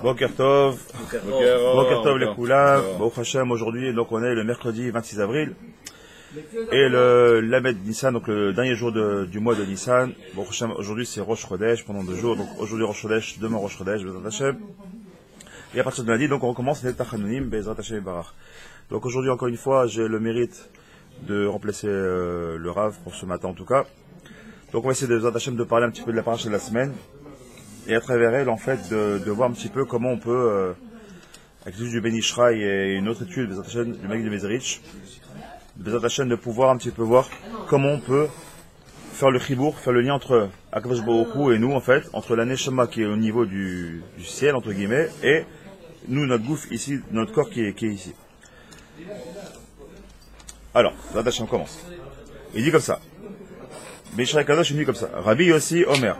Boker Tov, Boker Tov les Koulam, Baruch Hashem, aujourd'hui, donc on est le mercredi 26 avril, et le Lamed Nissan, donc le dernier jour du mois de Nissan. Baruch Hashem, aujourd'hui c'est Rosh Chodesh, pendant 2 jours, donc aujourd'hui Rosh Chodesh, demain Rosh Chodesh, Bezrat Hashem. Et à partir de lundi, donc on recommence les Tachanonim, Bezrat Hashem Barach. Donc aujourd'hui, encore une fois, j'ai le mérite de remplacer le Rav pour ce matin en tout cas. Donc on va essayer de Bezrat Hashem de parler un petit peu de la paracha de la semaine. Et à travers elle, en fait, de voir un petit peu comment on peut, avec l'étude du Ben Ishraï et une autre étude, Bezrat Hashem, du Maguid de Mezrich, Bezrat Hashem, de pouvoir un petit peu voir comment on peut faire le chibour, faire le lien entre Akadosh Baruch Hu et nous, en fait, entre la Neshama qui est au niveau du ciel, entre guillemets, et nous, notre gouffre ici, notre corps qui est ici. Alors, Bezrat Hashem commence. Il dit comme ça. Ben Ishraï Kadosh, il dit comme ça. Rabbi Yossi Omer.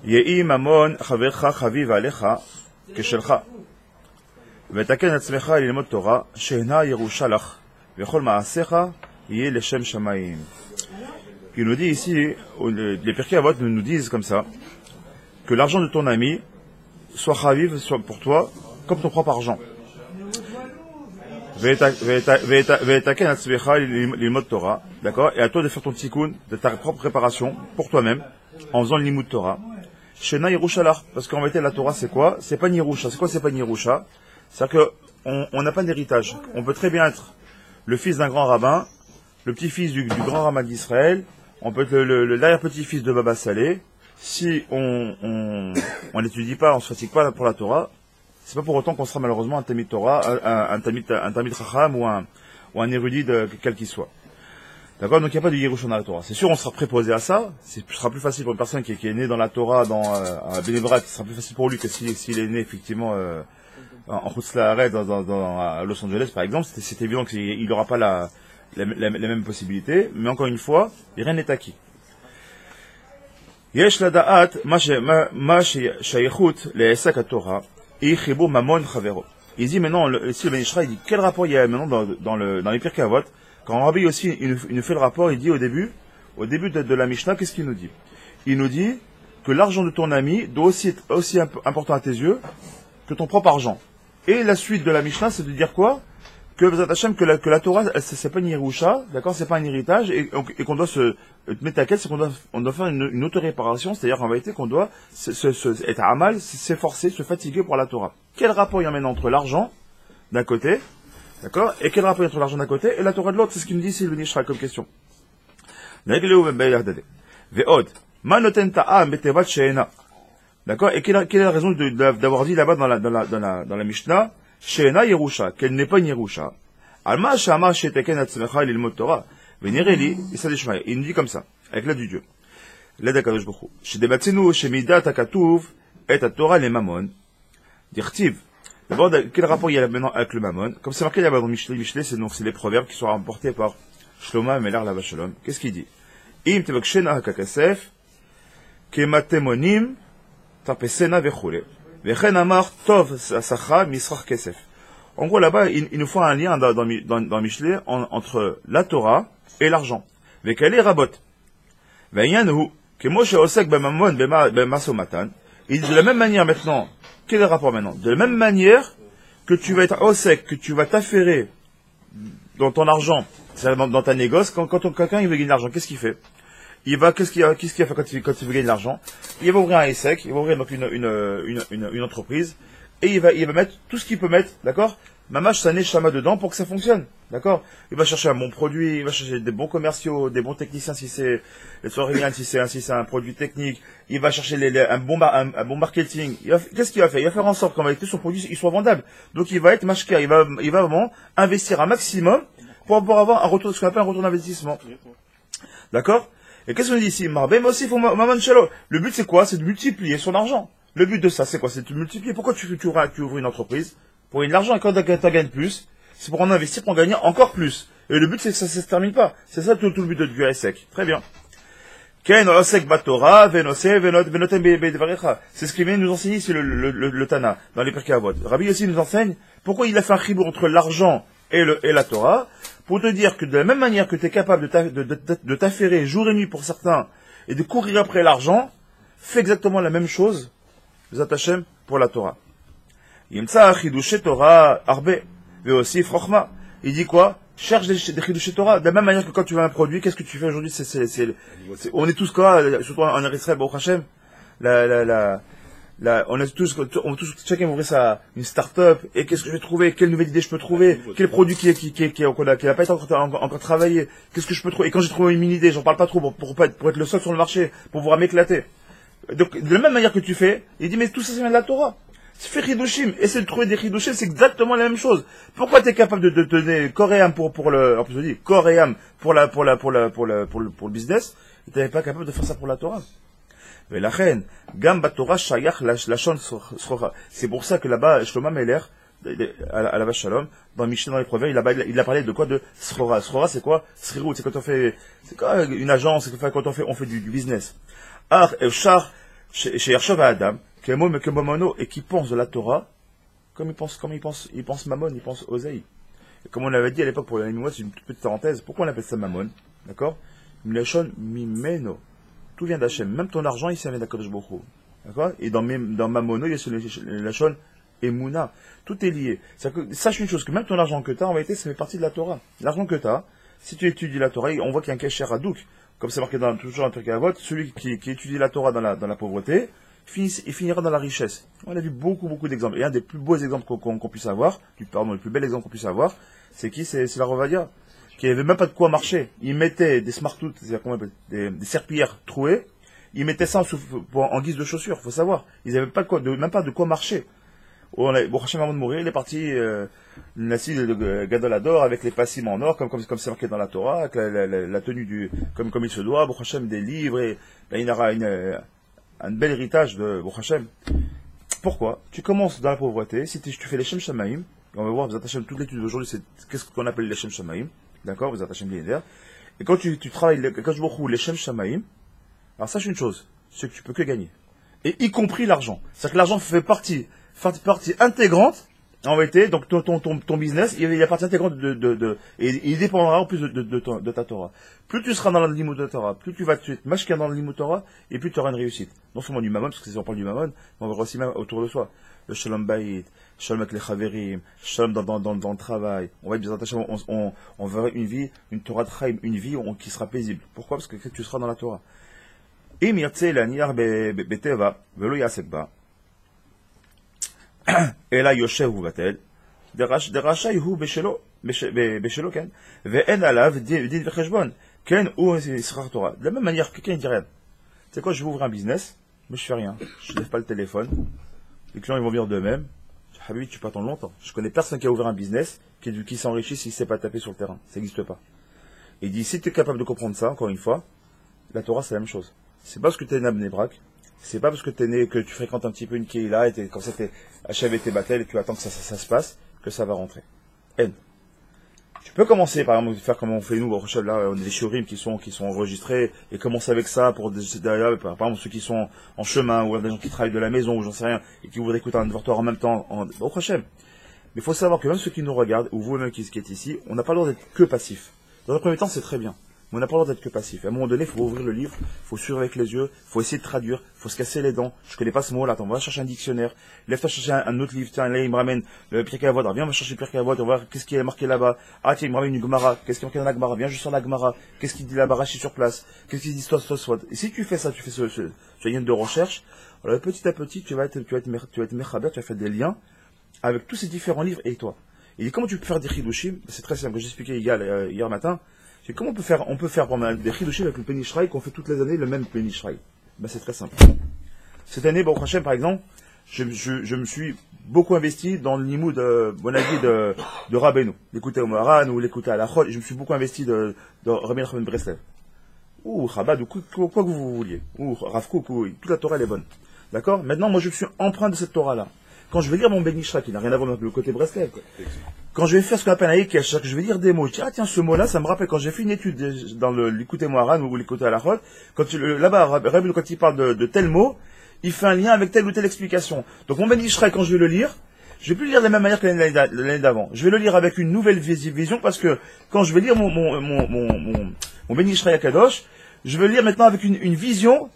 Yehi mamon chavercha chaviv alecha keshelcha vetaken atzmecha lilmod Torah she'ena yerusha lach vechol ma'asecha yeh leshem shamayim. Il nous dit ici, les Pirkei Avot nous disent comme ça, que l'argent de ton ami soit chaviv, soit pour toi comme ton propre argent. Vetaken atzmecha lilmod Torah, d'accord, et à toi de faire ton tikkun, de ta propre préparation pour toi-même en faisant le limud Torah. Shena Yerushalach, parce qu'en réalité la Torah c'est quoi? C'est pas Yerusha. C'est quoi c'est pas Yerusha? C'est-à-dire qu'on n'a pas d'héritage. On peut très bien être le fils d'un grand rabbin, le petit-fils du grand rabbin d'Israël, on peut être l'arrière-petit-fils de Baba Salé. Si on n'étudie pas, on se fatigue pas pour la Torah, c'est pas pour autant qu'on sera malheureusement un Talmid Torah, un Talmid Chacham ou un érudit quel qu'il soit. D'accord, donc il n'y a pas de Yerusha dans la Torah. C'est sûr, on sera préposé à ça. Ce sera plus facile pour une personne qui est née dans la Torah, à Bénébrat, ce sera plus facile pour lui que s'il est né effectivement en Chutz-La'aretz, à Los Angeles par exemple. C'est évident qu'il n'aura pas la même possibilité. Mais encore une fois, rien n'est acquis. Yesh lada'at ma shayechut le'esak ha-Torah ichibu mamon chavero. Il dit maintenant, ici le Ben Ishraï, il dit quel rapport il y a maintenant dans les Pirkei Avot. Quand Rabbi aussi il nous fait le rapport, il dit au début de la Mishnah, qu'est-ce qu'il nous dit? Il nous dit que l'argent de ton ami doit aussi être aussi important à tes yeux que ton propre argent. Et la suite de la Mishnah, c'est de dire quoi? Que Bezrat Hashem, que la Torah, c'est pas une Yerusha, d'accord, c'est pas un héritage, et qu'on doit se mettre à quel, c'est qu'on doit faire une auto-réparation, c'est-à-dire qu'en vérité qu'on doit être à mal, s'efforcer, se fatiguer pour la Torah. Quel rapport il y a maintenant entre l'argent d'un côté? D'accord? Et quel rapport entre l'argent d'un côté et la Torah de l'autre? C'est ce qu'il me dit ici le Ben Ishraï comme question. D'accord? Et quelle est la raison d'avoir dit là-bas dans la Mishnah, She'ena Yerusha, qu'elle n'est pas une Yerusha. Alma Shama She'teken Atzmecha Lilmod Torah. Venireli, il nous dit comme ça, avec l'aide du Dieu. L'aide à Kadosh Baruch Hu. She'debatzenu She'midat HaKatuv et Torah les Mamon. Dirtiv. D'abord, quel rapport il y a maintenant avec le mammon? Comme c'est marqué là-bas dans Michelet, c'est les proverbes qui sont rapportés par Shlomo Melar Lava Shalom. Qu'est-ce qu'il dit? Im tevakshena hakakasef, kematemonim, tapesena vechule. Vechen amar tov sacha misrach kesef. En gros, là-bas, il nous faut un lien dans Michelet entre la Torah et l'argent. Vekale rabot. Veyanhu, kemoshe osek b'mammon b'masomatan. Il dit de la même manière maintenant. Quel est le rapport maintenant? De la même manière que tu vas être au sec, que tu vas t'affairer dans ton argent, c'est-à-dire dans ta négoce, quand quelqu'un il veut gagner de l'argent, qu'est-ce qu'il fait? Qu'est-ce qu'il a fait quand il veut gagner de l'argent? Il va ouvrir un ESSEC, il va ouvrir donc une entreprise, et il va mettre tout ce qu'il peut mettre, d'accord? Mamash sa neshama dedans pour que ça fonctionne, d'accord? Il va chercher un bon produit, il va chercher des bons commerciaux, des bons techniciens si c'est les soirées, si c'est un produit technique, il va chercher un bon marketing. Qu'est-ce qu'il va faire? Il va faire en sorte qu'en réalité son produit il soit vendable. Donc il va être mashker, il va vraiment investir un maximum pour avoir un retour, ce qu'on appelle un retour d'investissement. D'accord? Et qu'est-ce qu'on dit ici? Le but c'est quoi? C'est de multiplier son argent. Le but de ça c'est quoi? C'est de multiplier. Pourquoi tu ouvres une entreprise? Pour gagner de l'argent, et quand tu gagnes plus, c'est pour en investir, pour en gagner encore plus. Et le but, c'est que ça ne se termine pas. C'est ça tout le but du ESSEC. Très bien. C'est ce qu'il vient nous enseigner ici le Tana, dans les Pirkei Avot. Rabbi aussi nous enseigne pourquoi il a fait un chibour entre l'argent et la Torah, pour te dire que de la même manière que tu es capable de t'affairer jour et nuit pour certains, et de courir après l'argent, fais exactement la même chose, Zat Hashem, pour la Torah. Yimtsa chidushe Torah arbe, mais aussi frochma. Il dit quoi? Cherche des chidushe Torah. De la même manière que quand tu veux un produit, qu'est-ce que tu fais aujourd'hui? On est tous quoi, surtout en Israël, Baruch Hashem. On est tous, chacun va ouvrir une start-up, et qu'est-ce que je vais trouver, quelle nouvelle idée je peux trouver, quel produit qui n'a pas été encore travaillé, qu'est-ce que je peux trouver, et quand j'ai trouvé une idée, j'en parle pas trop pour être le seul sur le marché, pour pouvoir m'éclater. Donc, de la même manière que tu fais, il dit, mais tout ça, ça vient de la Torah. Fais Hidushim, essaie de trouver des Hidushim, c'est exactement la même chose. Pourquoi tu es capable de te donner corps et âme pour le, en plus je dis, corps et âme pour le business, et tu n'es pas capable de faire ça pour la Torah? Mais la reine, Gamba Torah Shayach Lachon Srocha. C'est pour ça que là-bas, Shlomo Meler, à la vache Shalom, dans Mishnah, dans les Proverbes, il a parlé de quoi? De Srora. Srora, c'est quoi? Srirut, c'est quand on fait, c'est quoi une agence, c'est quand on fait du business. Ar Evshar, chez Yershav Adam, qui est mot, mais que Momono, et qui pense de la Torah, comme il pense Mammon, il pense Oseï. Et comme on l'avait dit à l'époque pour les Mimois, c'est une toute petite parenthèse, pourquoi on appelle ça Mammon? D'accord? Mlechon Mimeno. Tout vient d'Hachem. Même ton argent, il vient d'Akadosh Baruch Hu. D'accord? Et dans Mamono, il y a la Shon et Mouna. Tout est lié. Sache une chose, que même ton argent que tu as, en réalité, ça fait partie de la Torah. L'argent que tu as, si tu étudies la Torah, on voit qu'il y a un Kesher Hadouk. Comme c'est marqué toujours un truc à vote, celui qui étudie la Torah dans la pauvreté, il finira dans la richesse. On a vu beaucoup d'exemples. Et un des plus beaux exemples qu'on puisse avoir, le plus bel exemple qu'on puisse avoir, c'est qui? C'est la Rovadia, qui n'avait même pas de quoi marcher. Il mettait des smartouts, des serpillères trouées, il mettait ça en guise de chaussures, faut savoir. Ils n'avaient pas même pas de quoi marcher. Bon, Hachem, avant de mourir, il est parti, Nassi de Gadolador, avec les passim en or, comme c'est marqué dans la Torah, avec la tenue comme il se doit, Hachem, des livres, et ben, il aura un bel héritage de Hachem. Pourquoi? Tu commences dans la pauvreté, si tu fais les Shem Shamaim, on va voir, vous attachez toute l'étude d'aujourd'hui, c'est qu'est-ce qu'on appelle les Shem Shamaim, d'accord, vous attachez bien. Et quand tu travailles, quand je vois les Shem Shamaim, alors sache une chose, c'est que tu peux que gagner. Et y compris l'argent. C'est-à-dire que l'argent fait partie intégrante, en vérité, donc ton business, il y a partie intégrante et il dépendra en plus de ta Torah. Plus tu seras dans le limud de Torah, plus tu vas te mashker dans le limud Torah, et plus tu auras une réussite. Non seulement du mammon, parce que si on parle du mammon, mais on va voir aussi même autour de soi. Le shalom bayit, shalom avec les chaverim, shalom dans le travail. On va être bien attaché, on verra une vie, une Torah de chaim, une vie qui sera paisible. Pourquoi? Parce que tu seras dans la Torah. Im yatse laniar beteva, velo yasek ba. Et là, Yoshev ou Vatel, דרשאי הוא בשלו, כן, ואין עליו דין וחשבון, כן, ou שכר תורה. De la même manière, quelqu'un dit rien. Tu sais quoi, je vais ouvrir un business, mais je fais rien. Je ne lève pas le téléphone. Les clients, ils vont venir d'eux-mêmes. Habibi, tu peux attendre longtemps. Je connais personne qui a ouvert un business, qui s'enrichit s'il ne sait pas taper sur le terrain. Ça n'existe pas. Et il dit, si tu es capable de comprendre ça, encore une fois, la Torah, c'est la même chose. C'est pas parce que tu es né à Bnei Brak, c'est pas parce que t'es né, que tu fréquentes un petit peu une Keila, et comme ça t'es achevé tes battles, et tu attends que ça se passe, que ça va rentrer. N. Tu peux commencer, par exemple, faire comme on fait nous, au Rochelle, là, on a des shurim qui sont enregistrés, et commencer avec ça pour derrière, par exemple, ceux qui sont en chemin, ou des gens qui travaillent de la maison, ou j'en sais rien, et qui voudraient écouter un devoir en même temps, au Rochelle. Mais il faut savoir que même ceux qui nous regardent, ou vous-même qui êtes ici, on n'a pas le droit d'être que passif. Dans un premier temps, c'est très bien. Mais on n'a pas le droit d'être que passif. À un moment donné, il faut ouvrir le livre, il faut suivre avec les yeux, il faut essayer de traduire, il faut se casser les dents. Je connais pas ce mot-là, attends, on va chercher un dictionnaire. Lève-toi chercher un autre livre, tiens, là, il me ramène le Pirkei Avot. Alors, viens, on va chercher le Pirkei Avot, on va voir qu'est-ce qui est marqué là-bas. Ah, tiens, il me ramène une Gemara. Qu'est-ce qui est marqué dans la Gemara? Viens, je sors la Gemara. Qu'est-ce qu'il dit là-bas? Rachis sur place. Qu'est-ce qu'il dit soit. Et si tu fais ça, tu fais ce lien de recherche, alors petit à petit, tu vas être mechaber, tu vas faire des liens avec tous ces différents livres et toi. Et comment tu peux faire des chidushim? C'est très simple, j'expliquais hier matin. C'est comment on peut faire des chidushim avec le Penny Shraï qu'on fait toutes les années le même Penny Shraï. Ben c'est très simple. Cette année, Baruch Hashem, par exemple, je me suis beaucoup investi dans le limud bon avis de Rabbeinu. L'écouter au Moharan ou l'écouter à la Chol. Je me suis beaucoup investi dans Rabbeinu Chaim Breslev. Ou Chabad, ou quoi que vous vouliez. Ou Rav Kook, ou toute la Torah elle est bonne. D'accord? Maintenant, moi je suis empreint de cette Torah-là. Quand je vais lire mon Ben Ishra, qui n'a rien à voir avec le côté Breslev, quand je vais faire ce qu'on appelle un Ekesh, que je vais lire des mots, je dis, ah tiens, ce mot-là, ça me rappelle quand j'ai fait une étude dans l'écouter Moharan ou l'écouter à la Chol, là-bas, Rabbeinu, quand il parle de tel mot, il fait un lien avec telle ou telle explication. Donc mon Ben Ishra, quand je vais le lire, je vais plus le lire de la même manière que l'année d'avant. Je vais le lire avec une nouvelle vision parce que quand je vais lire mon Ben Ishra Kadosh, je vais le lire maintenant avec une vision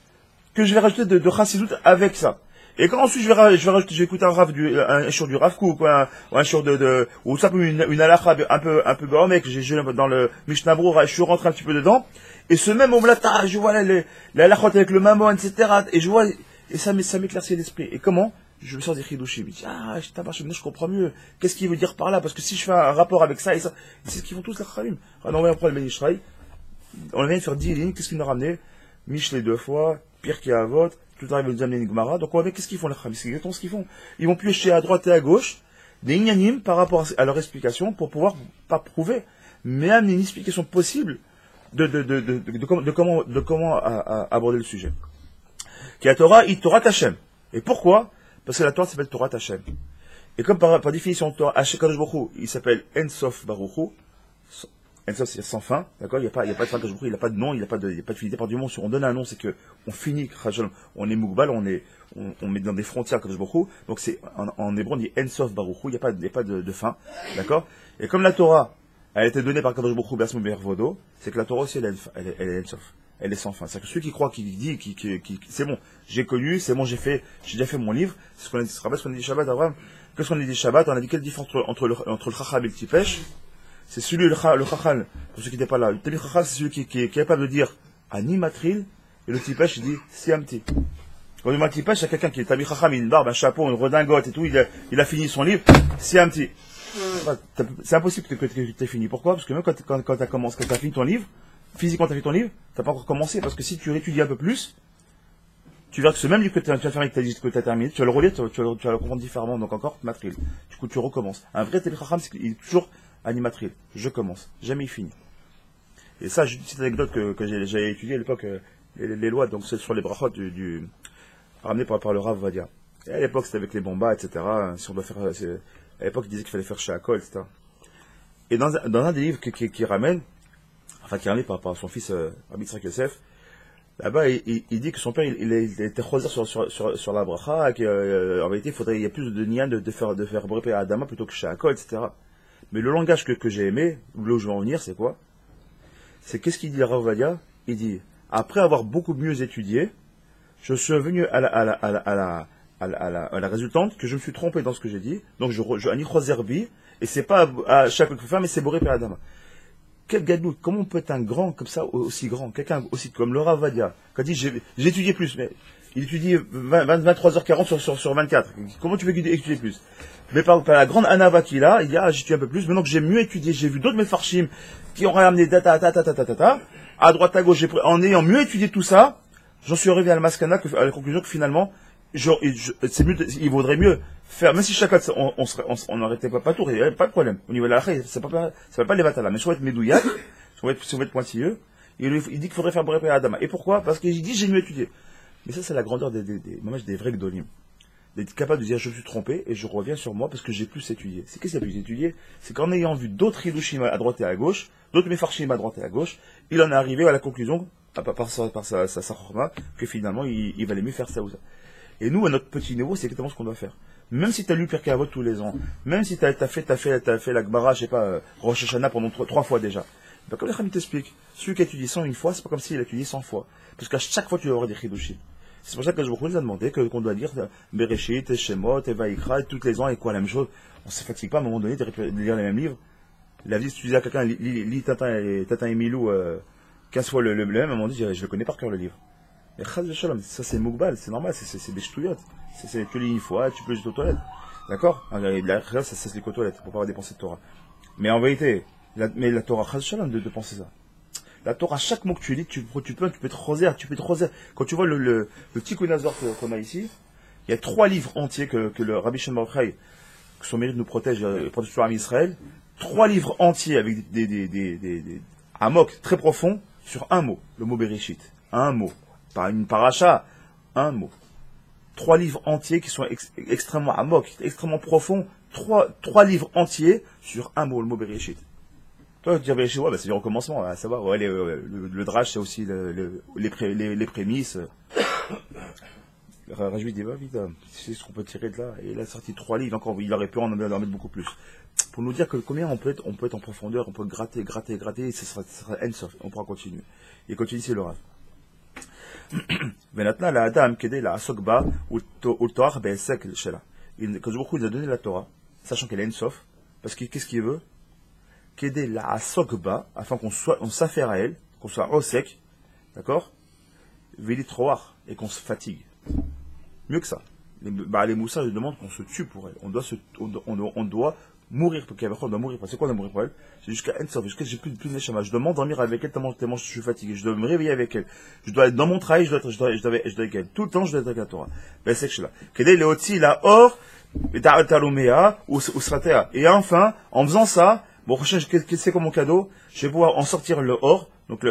que je vais rajouter de chassidut avec ça. Et quand ensuite je vais écouter un shiur du Rav Kook, ou un shiur ou ça peut une halakha un peu baroméque, j'ai dans le Mishnah Berurah, je suis rentré un petit peu dedans, et ce même homme-là, je vois les halakhot avec le mammon, etc., et je vois, et ça m'éclaircit l'esprit. Et comment? Je me sors des chidushim, je me dis, je comprends mieux, qu'est-ce qu'il veut dire par là, parce que si je fais un rapport avec ça et ça, c'est ce qu'ils font tous les chachamim. On vient prendre le Ben Ishraï, on vient de faire 10 lignes, qu'est-ce qu'il nous a ramené? Michelet 2 fois, pire qu'il y a à vote, tout arrive à nous amener une Gemara. Donc on va voir qu'est-ce qu'ils font les Chachamim, c'est exactement ce qu'ils font. Ils vont piocher à droite et à gauche des inyanim par rapport à leur explication pour pouvoir pas prouver, mais amener une explication possible de comment aborder le sujet. Qui la Torah, il Torah Tachem. Et pourquoi? Parce que la Torah s'appelle Torah Tachem. Et comme par définition, Torah Hashem Kadosh Baruch Hu, il s'appelle Ensof Baruch Hu. Ensof, c'est sans fin, d'accord? Il n'y a pas de fin Kadosh Baruch Hu, il n'a pas de nom, il n'y a pas de finité. Par du moment, si on donne un nom, c'est que on finit, on est Mougbal, on met dans des frontières Kadosh Baruch Hu. Donc c'est, en hébreu, on dit Ensof Baruch Hu, il n'y a pas de fin, d'accord? Et comme la Torah, elle a été donnée par Kadosh Baruch Hu, Be'asmo Be'ervodo, c'est que la Torah aussi, elle est Ensof. Elle est sans fin. C'est-à-dire que celui qui croit, qui dit, c'est bon, j'ai connu, c'est bon, j'ai déjà fait mon livre, c'est ce qu'on a dit, ce qu'on a dit Shabbat, Abraham. Qu'est-ce qu'on a dit Shabbat? On a dit quelle différence entre le Chacham et le Tipesh? C'est celui, le Chacham, pour ceux qui n'étaient pas là. Le Chacham, c'est celui qui est capable de dire Animatril, et le Tipesh, il dit Siamti. Quand on dit Tipesh, c'est quelqu'un qui est Tabi Chacham, il a une barbe, un chapeau, une redingote et tout, il a fini son livre, Siamti. C'est impossible que tu aies fini. Pourquoi? Parce que même quand tu as fini ton livre, physiquement, tu as fait ton livre, tu n'as pas encore commencé, parce que si tu étudies un peu plus, tu verras que ce même livre que tu as fermé, que tu as terminé, tu vas le relire, tu vas le comprendre différemment, donc encore, matril. Du coup, tu recommences. Un vrai Talmid Chacham, c'est qu'il est toujours animatril. Je commence. Jamais il finit. Et ça, j'ai une petite anecdote que j'ai étudiée à l'époque, les lois, donc c'est sur les brachot ramenées par le Rav Vadia. Et à l'époque, c'était avec les bombas, etc. Si on doit faire, à l'époque, il disait qu'il fallait faire chez Akol, etc. Et dans un des livres qui ramène, enfin qui est ramené par son fils Rabbi Yitzhak Yosef, là-bas il dit que son père il était choisir sur la bracha, qu'en réalité il y a plus de nian de faire brépé à Adama plutôt que chez Akol, etc. Mais le langage que j'ai aimé, là où je veux en venir, c'est quoi? C'est qu'est-ce qu'il dit Rav Vadia? Il dit, après avoir beaucoup mieux étudié, je suis venu à la résultante que je me suis trompé dans ce que j'ai dit, donc je ani chozerbi, et c'est pas à chaque fois qu'il faut faire, mais c'est brépé à Adama. Quel gadout, comment on peut être un grand comme ça, aussi grand, quelqu'un aussi comme le Rav Vadia, quand il dit j'ai étudié plus, mais il étudie 23h40 sur 24, comment tu veux étudier plus? Mais par la grande anava qu'il a, il dit j'étudie un peu plus, maintenant que j'ai mieux étudié, j'ai vu d'autres mefarshim qui ont ramené à droite à gauche, en ayant mieux étudié tout ça, j'en suis arrivé à la conclusion que finalement, c'est mieux, il vaudrait mieux faire, même si chacun, on n'arrêtait pas tout, il n'y avait pas de problème. Au niveau de la lacha, ça va pas les vatala, mais si on va être médouillac, si on va être pointilleux, il dit qu'il faudrait faire brépé à Adama. Et pourquoi? Parce qu'il dit j'ai mieux étudié. Mais ça, c'est la grandeur des vrais gdolim. D'être capable de dire je me suis trompé et je reviens sur moi parce que j'ai plus étudié. C'est qu'est-ce qu'il a plus étudié? C'est qu'en ayant vu d'autres hidushim à droite et à gauche, d'autres mefarshim à droite et à gauche, il en est arrivé à la conclusion, par sa chorma, que finalement il valait mieux faire ça ou ça. Et nous, à notre petit niveau, c'est exactement ce qu'on doit faire. Même si tu as lu Pirkei Avot tous les ans, même si tu as fait la Gemara, je sais pas, Rosh Hashanah pendant 3 fois déjà, ben, comme les Chachamim t'expliquent, celui qui a étudié 101 fois, c'est pas comme s'il a étudié 100 fois. Parce qu'à chaque fois, tu vas avoir des chidushim. C'est pour ça que je vous ai demandé qu'on doit dire Bereshit, Shemot, Vaïkra, toutes les ans et quoi la même chose. On ne se fatigue pas à un moment donné de lire les mêmes livres. La vie, si tu dis à quelqu'un, lis Tintin et Milou 15 fois le même, à un moment donné, je le connais par cœur le livre. Et ça c'est Mougbal, c'est normal, c'est des ch'touillottes. Tu lis une fois, tu peux juste aux toilettes. D'accord? Ça c'est les toilettes, pour pas avoir dépensé de Torah. Mais en vérité, la Torah, de penser ça. La Torah, chaque mot que tu lis, tu peux te roser, Quand tu vois le petit Kunazor qu'on a ici, il y a 3 livres entiers que le Rabbi Shimon Bar Yochai, que son mérite nous protège, protège tout l'armée Israël, 3 livres entiers avec des amok très profonds sur un mot, le mot Bereshit. Un mot. Pas une paracha, un mot. 3 livres entiers qui sont extrêmement amok, extrêmement profonds, 3 livres entiers sur un mot, le mot Bereshit. Toi, tu dis Bereshit, ouais, c'est du recommencement, à savoir, ouais, le drash, c'est aussi les prémices. Rajvi dit, bah, vite, c'est ce qu'on peut tirer de là. Et il a sorti 3 livres, encore, il aurait pu en mettre beaucoup plus. Pour nous dire que combien on peut être en profondeur, on peut gratter, et ce sera end-sof, on pourra continuer. Et continue, c'est le Rav. Venatna la Adam, Kede la Asokba, ou le Torah, Be'esek, Shela. Quand je vous a donné la Torah, sachant qu'elle a une sauf, parce que qu'est-ce qu'il veut? Kede la Asokba, afin on s'affaire à elle, qu'on soit au sec, d'accord? Vélitroar, et qu'on se fatigue. Mieux que ça. Les moussas, ils demandent qu'on se tue pour elle. On doit mourir pour qu'elle on doit mourir. C'est quoi de mourir pour elle? C'est jusqu'à Ensof, jusqu'à j'ai plus de neshama. Je dois m'endormir avec elle tellement je suis fatigué. Je dois me réveiller avec elle. Je dois être dans mon travail, je dois être avec elle. Tout le temps, je dois être avec la Torah. Ben, c'est que je suis là. Kedei leoti la or, ou sratea. Et enfin, en faisant ça, bon, prochain, c'est comme mon cadeau, je vais pouvoir en sortir le or. Donc,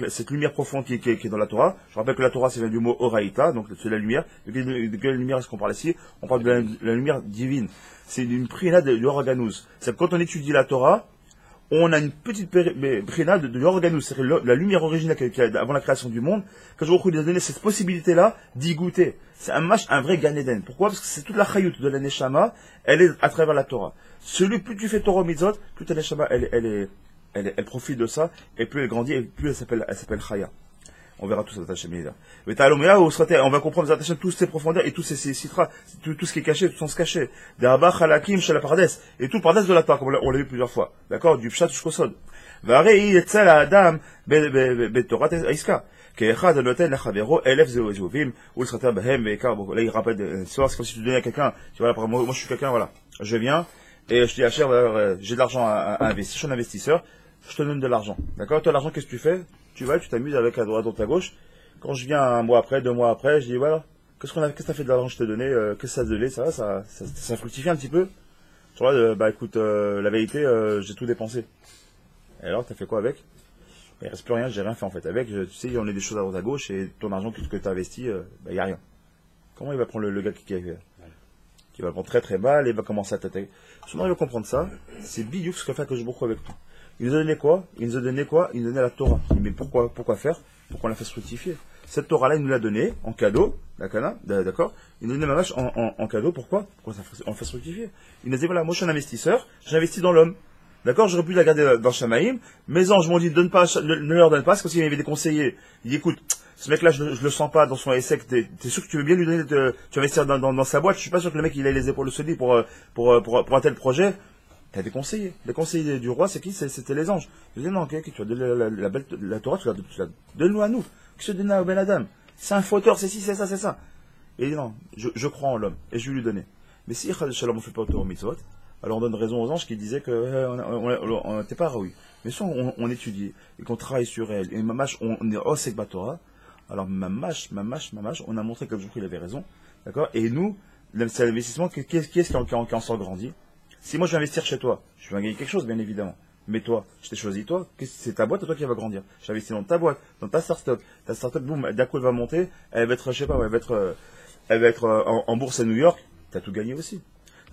cette lumière profonde qui est dans la Torah. Je rappelle que la Torah, c'est du mot oraïta, donc c'est la lumière. De quelle lumière est-ce qu'on parle ici? On parle de la lumière divine. C'est une prina de l'organous. C'est que quand on étudie la Torah, on a une petite prina de l'organous. C'est la lumière originale avant la création du monde. Quand je vous ai donné cette possibilité-là d'y goûter. C'est un vrai Gan Eden. Pourquoi? Parce que c'est toute la chayut de la neshama, elle est à travers la Torah. Plus tu fais Torah mitzvot, plus ta neshama, elle profite de ça, et plus elle grandit, et plus elle s'appelle Chaya. On verra tout ça, on va comprendre toutes ces profondeurs, et tous ces citras, tout ce qui est caché, tout sans se cacher. Deraba, Chalakim, Shalapardes, et tout le pardes de la Torah, comme on l'a vu plusieurs fois. D'accord? Du Pshat jusqu'au Sod. Varei, Etzel, Adam, Betorat, Aiska. Keechad, Noten, Lachavero, Elef, Zeovim, ou le Srater, Behem, Vekar, là, il rappelle une histoire, c'est comme si tu donnais à quelqu'un, tu vois, moi, je suis quelqu'un, voilà. Je viens, et je dis à Cher, j'ai de l'argent à investir, je suis un investisseur, je te donne de l'argent. D'accord? Toi, l'argent, qu'est-ce que tu fais? Tu vas, tu t'amuses avec à droite, à gauche. Quand je viens un mois après, 2 mois après, je dis, voilà, qu'est-ce que t'as fait de l'argent que je t'ai donné, qu'est-ce que ça a donné, ça fructifie un petit peu? Tu vois, bah écoute, la vérité, j'ai tout dépensé. Et alors, t'as fait quoi avec? Il reste plus rien, j'ai rien fait en fait avec. Tu sais, on a des choses à droite à gauche et ton argent que t'as investi, bah y a rien. Comment il va prendre le gars qui va prendre très très mal et va commencer à t'attaquer? Souvent, il va comprendre ça. C'est bidou ce qu'a fait que je beaucoup avec toi. Il nous a donné quoi? Il nous a donné la Torah. Mais pourquoi faire? Pour qu'on la fasse fructifier. Cette Torah-là, il nous l'a donnée en cadeau, d'accord? Il nous a donné ma vache en cadeau, pourquoi? Pour qu'on la fasse fructifier. Il nous a dit, voilà, moi je suis un investisseur, j'investis dans l'homme. D'accord? J'aurais pu la garder dans Shamaïm. Mes anges m'ont dit, ne leur donne pas, c'est comme s'il y avait des conseillers. Il dit, écoute, ce mec-là, je le sens pas dans son essai, t'es sûr que tu veux bien lui donner, tu investir dans sa boîte, je suis pas sûr que le mec, il ait les épaules solides pour un tel projet. T'as des conseillers. Les conseillers du roi, c'est qui? C'était les anges. Je disais, non, ok, tu vas donner la Torah, tu la donne-nous à nous. Que se donne à Ben Adam? C'est un fauteur, c'est ci, c'est ça, c'est ça. Et il dit, non, je crois en l'homme. Et je vais lui donner. Mais si, Shalom, on fait pas au mitzvot, alors on donne raison aux anges qui disaient que, on n'était pas raoui. Mais si on étudie, et qu'on travaille sur elle, et mamash, on est osek Torah, alors mamash, on a montré que le jour il avait raison. D'accord? Et nous, c'est l'investissement, qui est-ce qui en sort grandi? Si moi je vais investir chez toi, je vais gagner quelque chose, bien évidemment. Mais toi, je t'ai choisi toi, c'est ta boîte, c'est toi qui va grandir. J'ai investi dans ta boîte, dans ta start-up. Ta start-up, boum, d'un coup elle va monter, elle va être, je sais pas, elle va être en bourse à New York, t'as tout gagné aussi.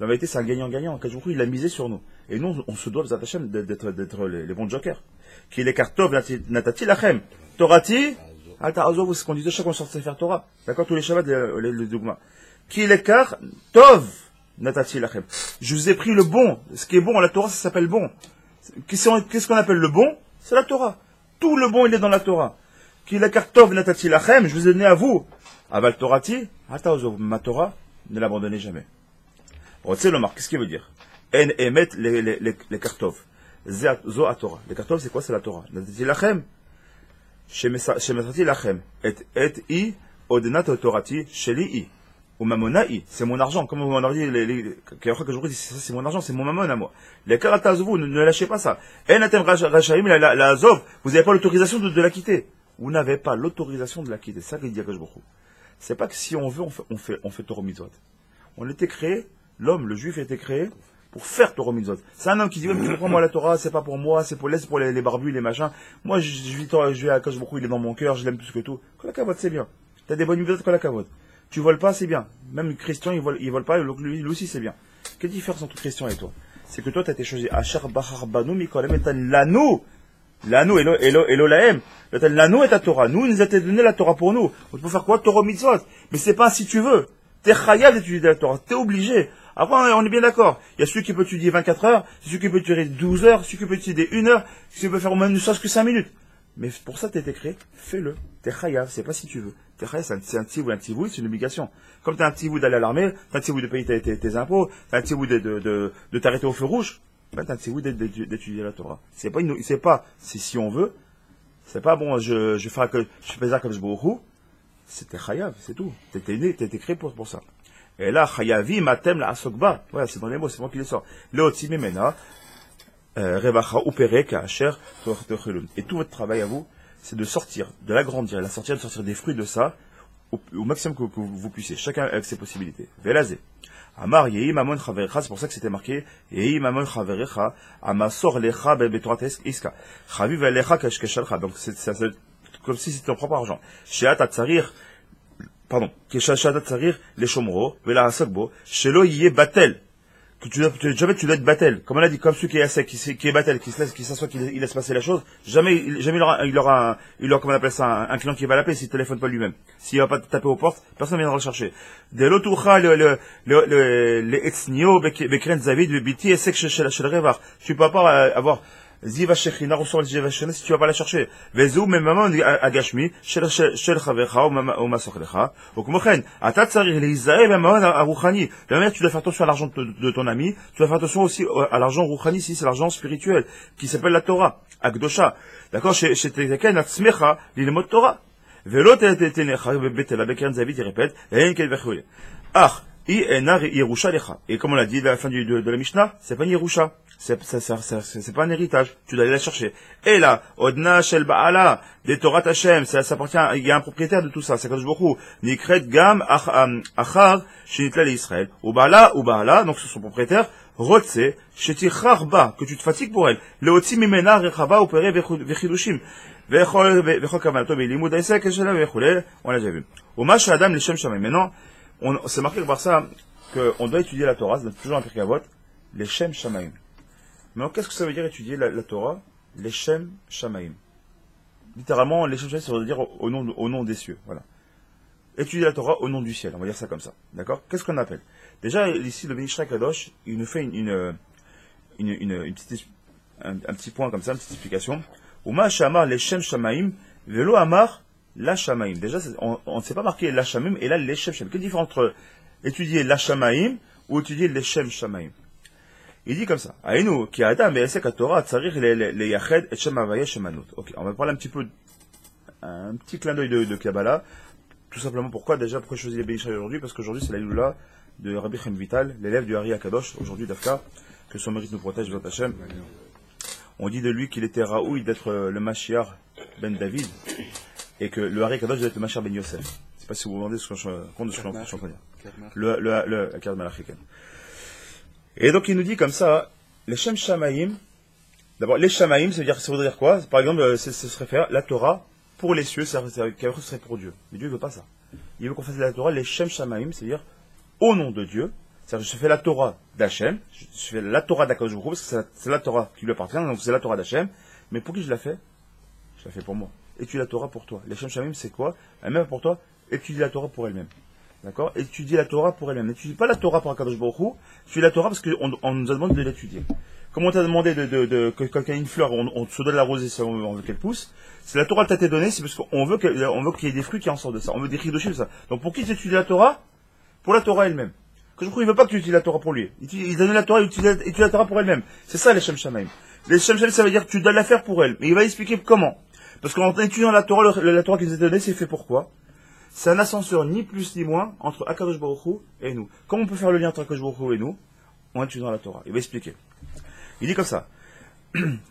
La vérité, c'est un gagnant-gagnant. Kajoukou, il a misé sur nous. Et nous, on se doit, d'être les bons jokers. Qui est les kartov, natati lachem. Torati, alta azov, c'est ce qu'on disait chaque fois qu'on sortait faire Torah. D'accord, tous les Shabbat, les dogmas. Qui est les kartov, natati lachem. Je vous ai pris le bon. Ce qui est bon, la Torah, ça s'appelle bon. Qu'est-ce qu'on appelle le bon? C'est la Torah. Tout le bon, il est dans la Torah. Qui est les kartov, natati lachem, je vous ai donné à vous. Aval torati, alta azov, ma Torah, ne l'abandonnez jamais. Qu'est-ce qu'il veut dire? En emet les kartov. Zo a Torah. Les kartov, c'est quoi? C'est la Torah. Natati lachem. Shemetati lachem. Et i odnat torati sheli i. Ou mamonai. C'est mon argent. Comme on a dit, c'est mon argent, c'est mon mamon à moi. Les karatazvu, ne lâchez pas ça. En atem rachaim la azov. Vous n'avez pas l'autorisation de la quitter. Vous n'avez pas l'autorisation de la quitter. C'est ça qu'il dit à Kajbourou. C'est pas que si on veut, on fait Torah mitzvot. On était créé. L'homme, le juif, a été créé pour faire Torah mitzvot. C'est un homme qui dit, ouais, mais tu comprends, moi, la Torah, c'est pas pour moi, c'est pour les barbus, les machins. Moi, je vais à Kadosh Baruch Hu, il est dans mon cœur, je l'aime plus que tout. Kolakavot, c'est bien. T'as des bonnes mitzvot, kolakavot. Tu voles pas, c'est bien. Même le Christian, il vole pas, lui aussi, c'est bien. Quelle différence entre Christian et toi? C'est que toi, t'as été choisi, Asher Bahar Banu, Mikolem, etan Lanou. Lanou, Elo Lahem. Lanou est ta Torah. Nous, il nous a été donné la Torah pour nous. On peut faire quoi? Torah mitzvot. Mais c'est pas si tu veux. T'es chayav d'étudier la Torah. T'es obligé. Après, on est bien d'accord. Il y a celui qui peut étudier 24 heures, celui qui peut étudier 12 heures, celui qui peut étudier 1 heure, celui qui peut faire au moins ne serait-ce que 5 minutes. Mais pour ça, t'es créé, fais-le. T'es chayav, c'est pas si tu veux. T'es chayav, c'est un tivou, c'est une obligation. Comme t'as un tivou d'aller à l'armée, t'as un tivou de payer tes impôts, t'as un tivou de t'arrêter au feu rouge, ben t'as un tivou d'étudier la Torah. C'est pas, si on veut, c'est pas bon, je fais ça comme je bourrou. C'était chayav, c'est tout. T'étais créé pour ça. Et là, chayavi, matem, la asokba. Voilà, c'est dans les mots, c'est moi qui les sors. Leotimi mena, revacha upere, kacher, torchelun. Et tout votre travail à vous, c'est de sortir, de l'agrandir, de sortir des fruits de ça, au maximum que vous puissiez. Chacun avec ses possibilités. Velazé. Amar yehi mamon chaverecha, c'est pour ça que c'était marqué, yehi mamon chaverecha, amasor lecha betorat iska. Chaviv alecha kashkeshalcha. Donc, c'est comme si c'était ton propre argent. Sheat atzarir, pardon, Sheat atzarir, les shomro, vela asokbo, shelo yé batel. Que jamais tu dois être batel. Comme on a dit, comme celui qui est à sec, qui est batel, qui s'assoit, qui laisse passer la chose, jamais il aura, comment on appelle ça, un client qui va l'appeler s'il téléphone pas lui-même. S'il va pas taper aux portes, personne ne viendra le chercher. De l'autoura, le etznio, bekren zavid, biti, et sec chez le revar. Tu peux pas avoir, Ziva Shechina ressort le Ziva Shechina si tu vas pas la chercher. Vezou, même maman, agashmi, shel chavecha, ou masoklecha. Ou comme chen, atat sarir les Israël, même maman, à Rouhani. De la manière, tu dois faire attention à l'argent de ton ami, tu dois faire attention aussi à l'argent Rouhani, si c'est l'argent spirituel, qui s'appelle la Torah, Akdosha. D'accord? Chez Teken, atzmecha, l'ilmot Torah. Velo tenecha, betela, bekern zavid, il répète, et kel vechoué. Ach, Yerusha lecha. Et comme on l'a dit à la fin de la Mishnah, c'est pas une Yerusha. C'est pas un héritage. Tu dois aller la chercher. Et là, Odna Shel Ba'ala, des Torah Hashem, ça appartient, il y a un propriétaire de tout ça, c'est Kadosh Baruch Hu. Nikret Gam Achar, Shinitla Israël. Ou Ba'ala, donc c'est son propriétaire, Rotse, Shetichar Ba, que tu te fatigues pour elle. Leotzi Mimena Rechava, Opere Vechidushim. Vechol Kavanato, Belimud Aisek, Shela Vechule, on l'a déjà vu. Ou Mash Adam Leshem Shamayim. Maintenant, c'est marqué par ça, qu'on doit étudier la Torah, c'est toujours un Pirkei les Shem Shamayim. Mais qu'est-ce que ça veut dire étudier la Torah? Les Shem Shamayim. Littéralement, les Shem Shamayim, ça veut dire au nom des cieux. Voilà. Étudier la Torah au nom du ciel, on va dire ça comme ça. D'accord? Qu'est-ce qu'on appelle? Déjà, ici, le Benishra Kadosh, il nous fait un petit point comme ça, une petite explication. Uma Shamar les Shem Shamayim, Velo Amar la Shamaim. Déjà, on ne s'est pas marqué la Shamaim et là, les Shem Shamayim. Quelle différence entre étudier la Shamaim ou étudier les Shem Shamayim? Il dit comme ça. Aïnou, qui a Adam, mais c'est qu'à Torah, tsarir les Yached et Shem Havaya Shemanut. Ok, on va parler un petit clin d'œil de Kabbalah. Tout simplement pourquoi choisir les Bénishraï aujourd'hui? Parce qu'aujourd'hui, c'est la Iloula de Rabbi Chaim Vital, l'élève du Hari Akadosh, aujourd'hui d'Afka, que son mérite nous protège, Vot Hashem. On dit de lui qu'il était Raoui d'être le Mashiach ben David, et que le Hari Akadosh doit être le Mashiach ben Yosef. Je ne sais pas si vous vous rendez compte de ce que je suis en train de dire. Le Akad Malachiken. Et donc il nous dit comme ça, les Shem Shamayim, d'abord les Shamayim, ça veut dire quoi? Par exemple, ce serait faire la Torah pour les cieux, ça serait pour Dieu. Mais Dieu ne veut pas ça. Il veut qu'on fasse la Torah, les Shem Shamayim, c'est-à-dire au nom de Dieu. C'est-à-dire je fais la Torah d'Hachem, je fais la Torah d'Akadosh Baruch Hu, parce que c'est la Torah qui lui appartient, donc c'est la Torah d'Hachem. Mais pour qui je la fais? Je la fais pour moi. Étudie la Torah pour toi. Les Shem Shamayim, c'est quoi? Même pour toi, étudie la Torah pour elle-même. D'accord? Étudie la Torah pour elle-même. N'étudie pas la Torah pour Akadosh Baruch Hu, étudie la Torah parce qu'on nous a demandé de l'étudier. Comme on t'a demandé que quand il y a une fleur, on se doit l'arroser si on veut qu'elle pousse. C'est la Torah t'a été donnée, c'est parce qu'on veut qu'il y ait des fruits qui en sortent de ça. On veut des chidoshim de ça. Donc pour qui tu étudies la Torah? Pour la Torah elle-même. Akadosh Baruch Hu, il veut pas que tu utilises la Torah pour lui. Il donne la Torah, il utilise la Torah pour elle-même. C'est ça les Shem Shamayim. Les Shem Shamayim, ça veut dire que tu dois la faire pour elle. Mais il va expliquer comment. Parce qu'en étudiant la Torah qui nous a été donnée, c'est fait pourquoi? C'est un ascenseur ni plus ni moins entre Akadosh Baruch Hu et nous. Comment on peut faire le lien entre Akadosh Baruch Hu et nous? En étudiant la Torah. Il va expliquer. Il dit comme ça.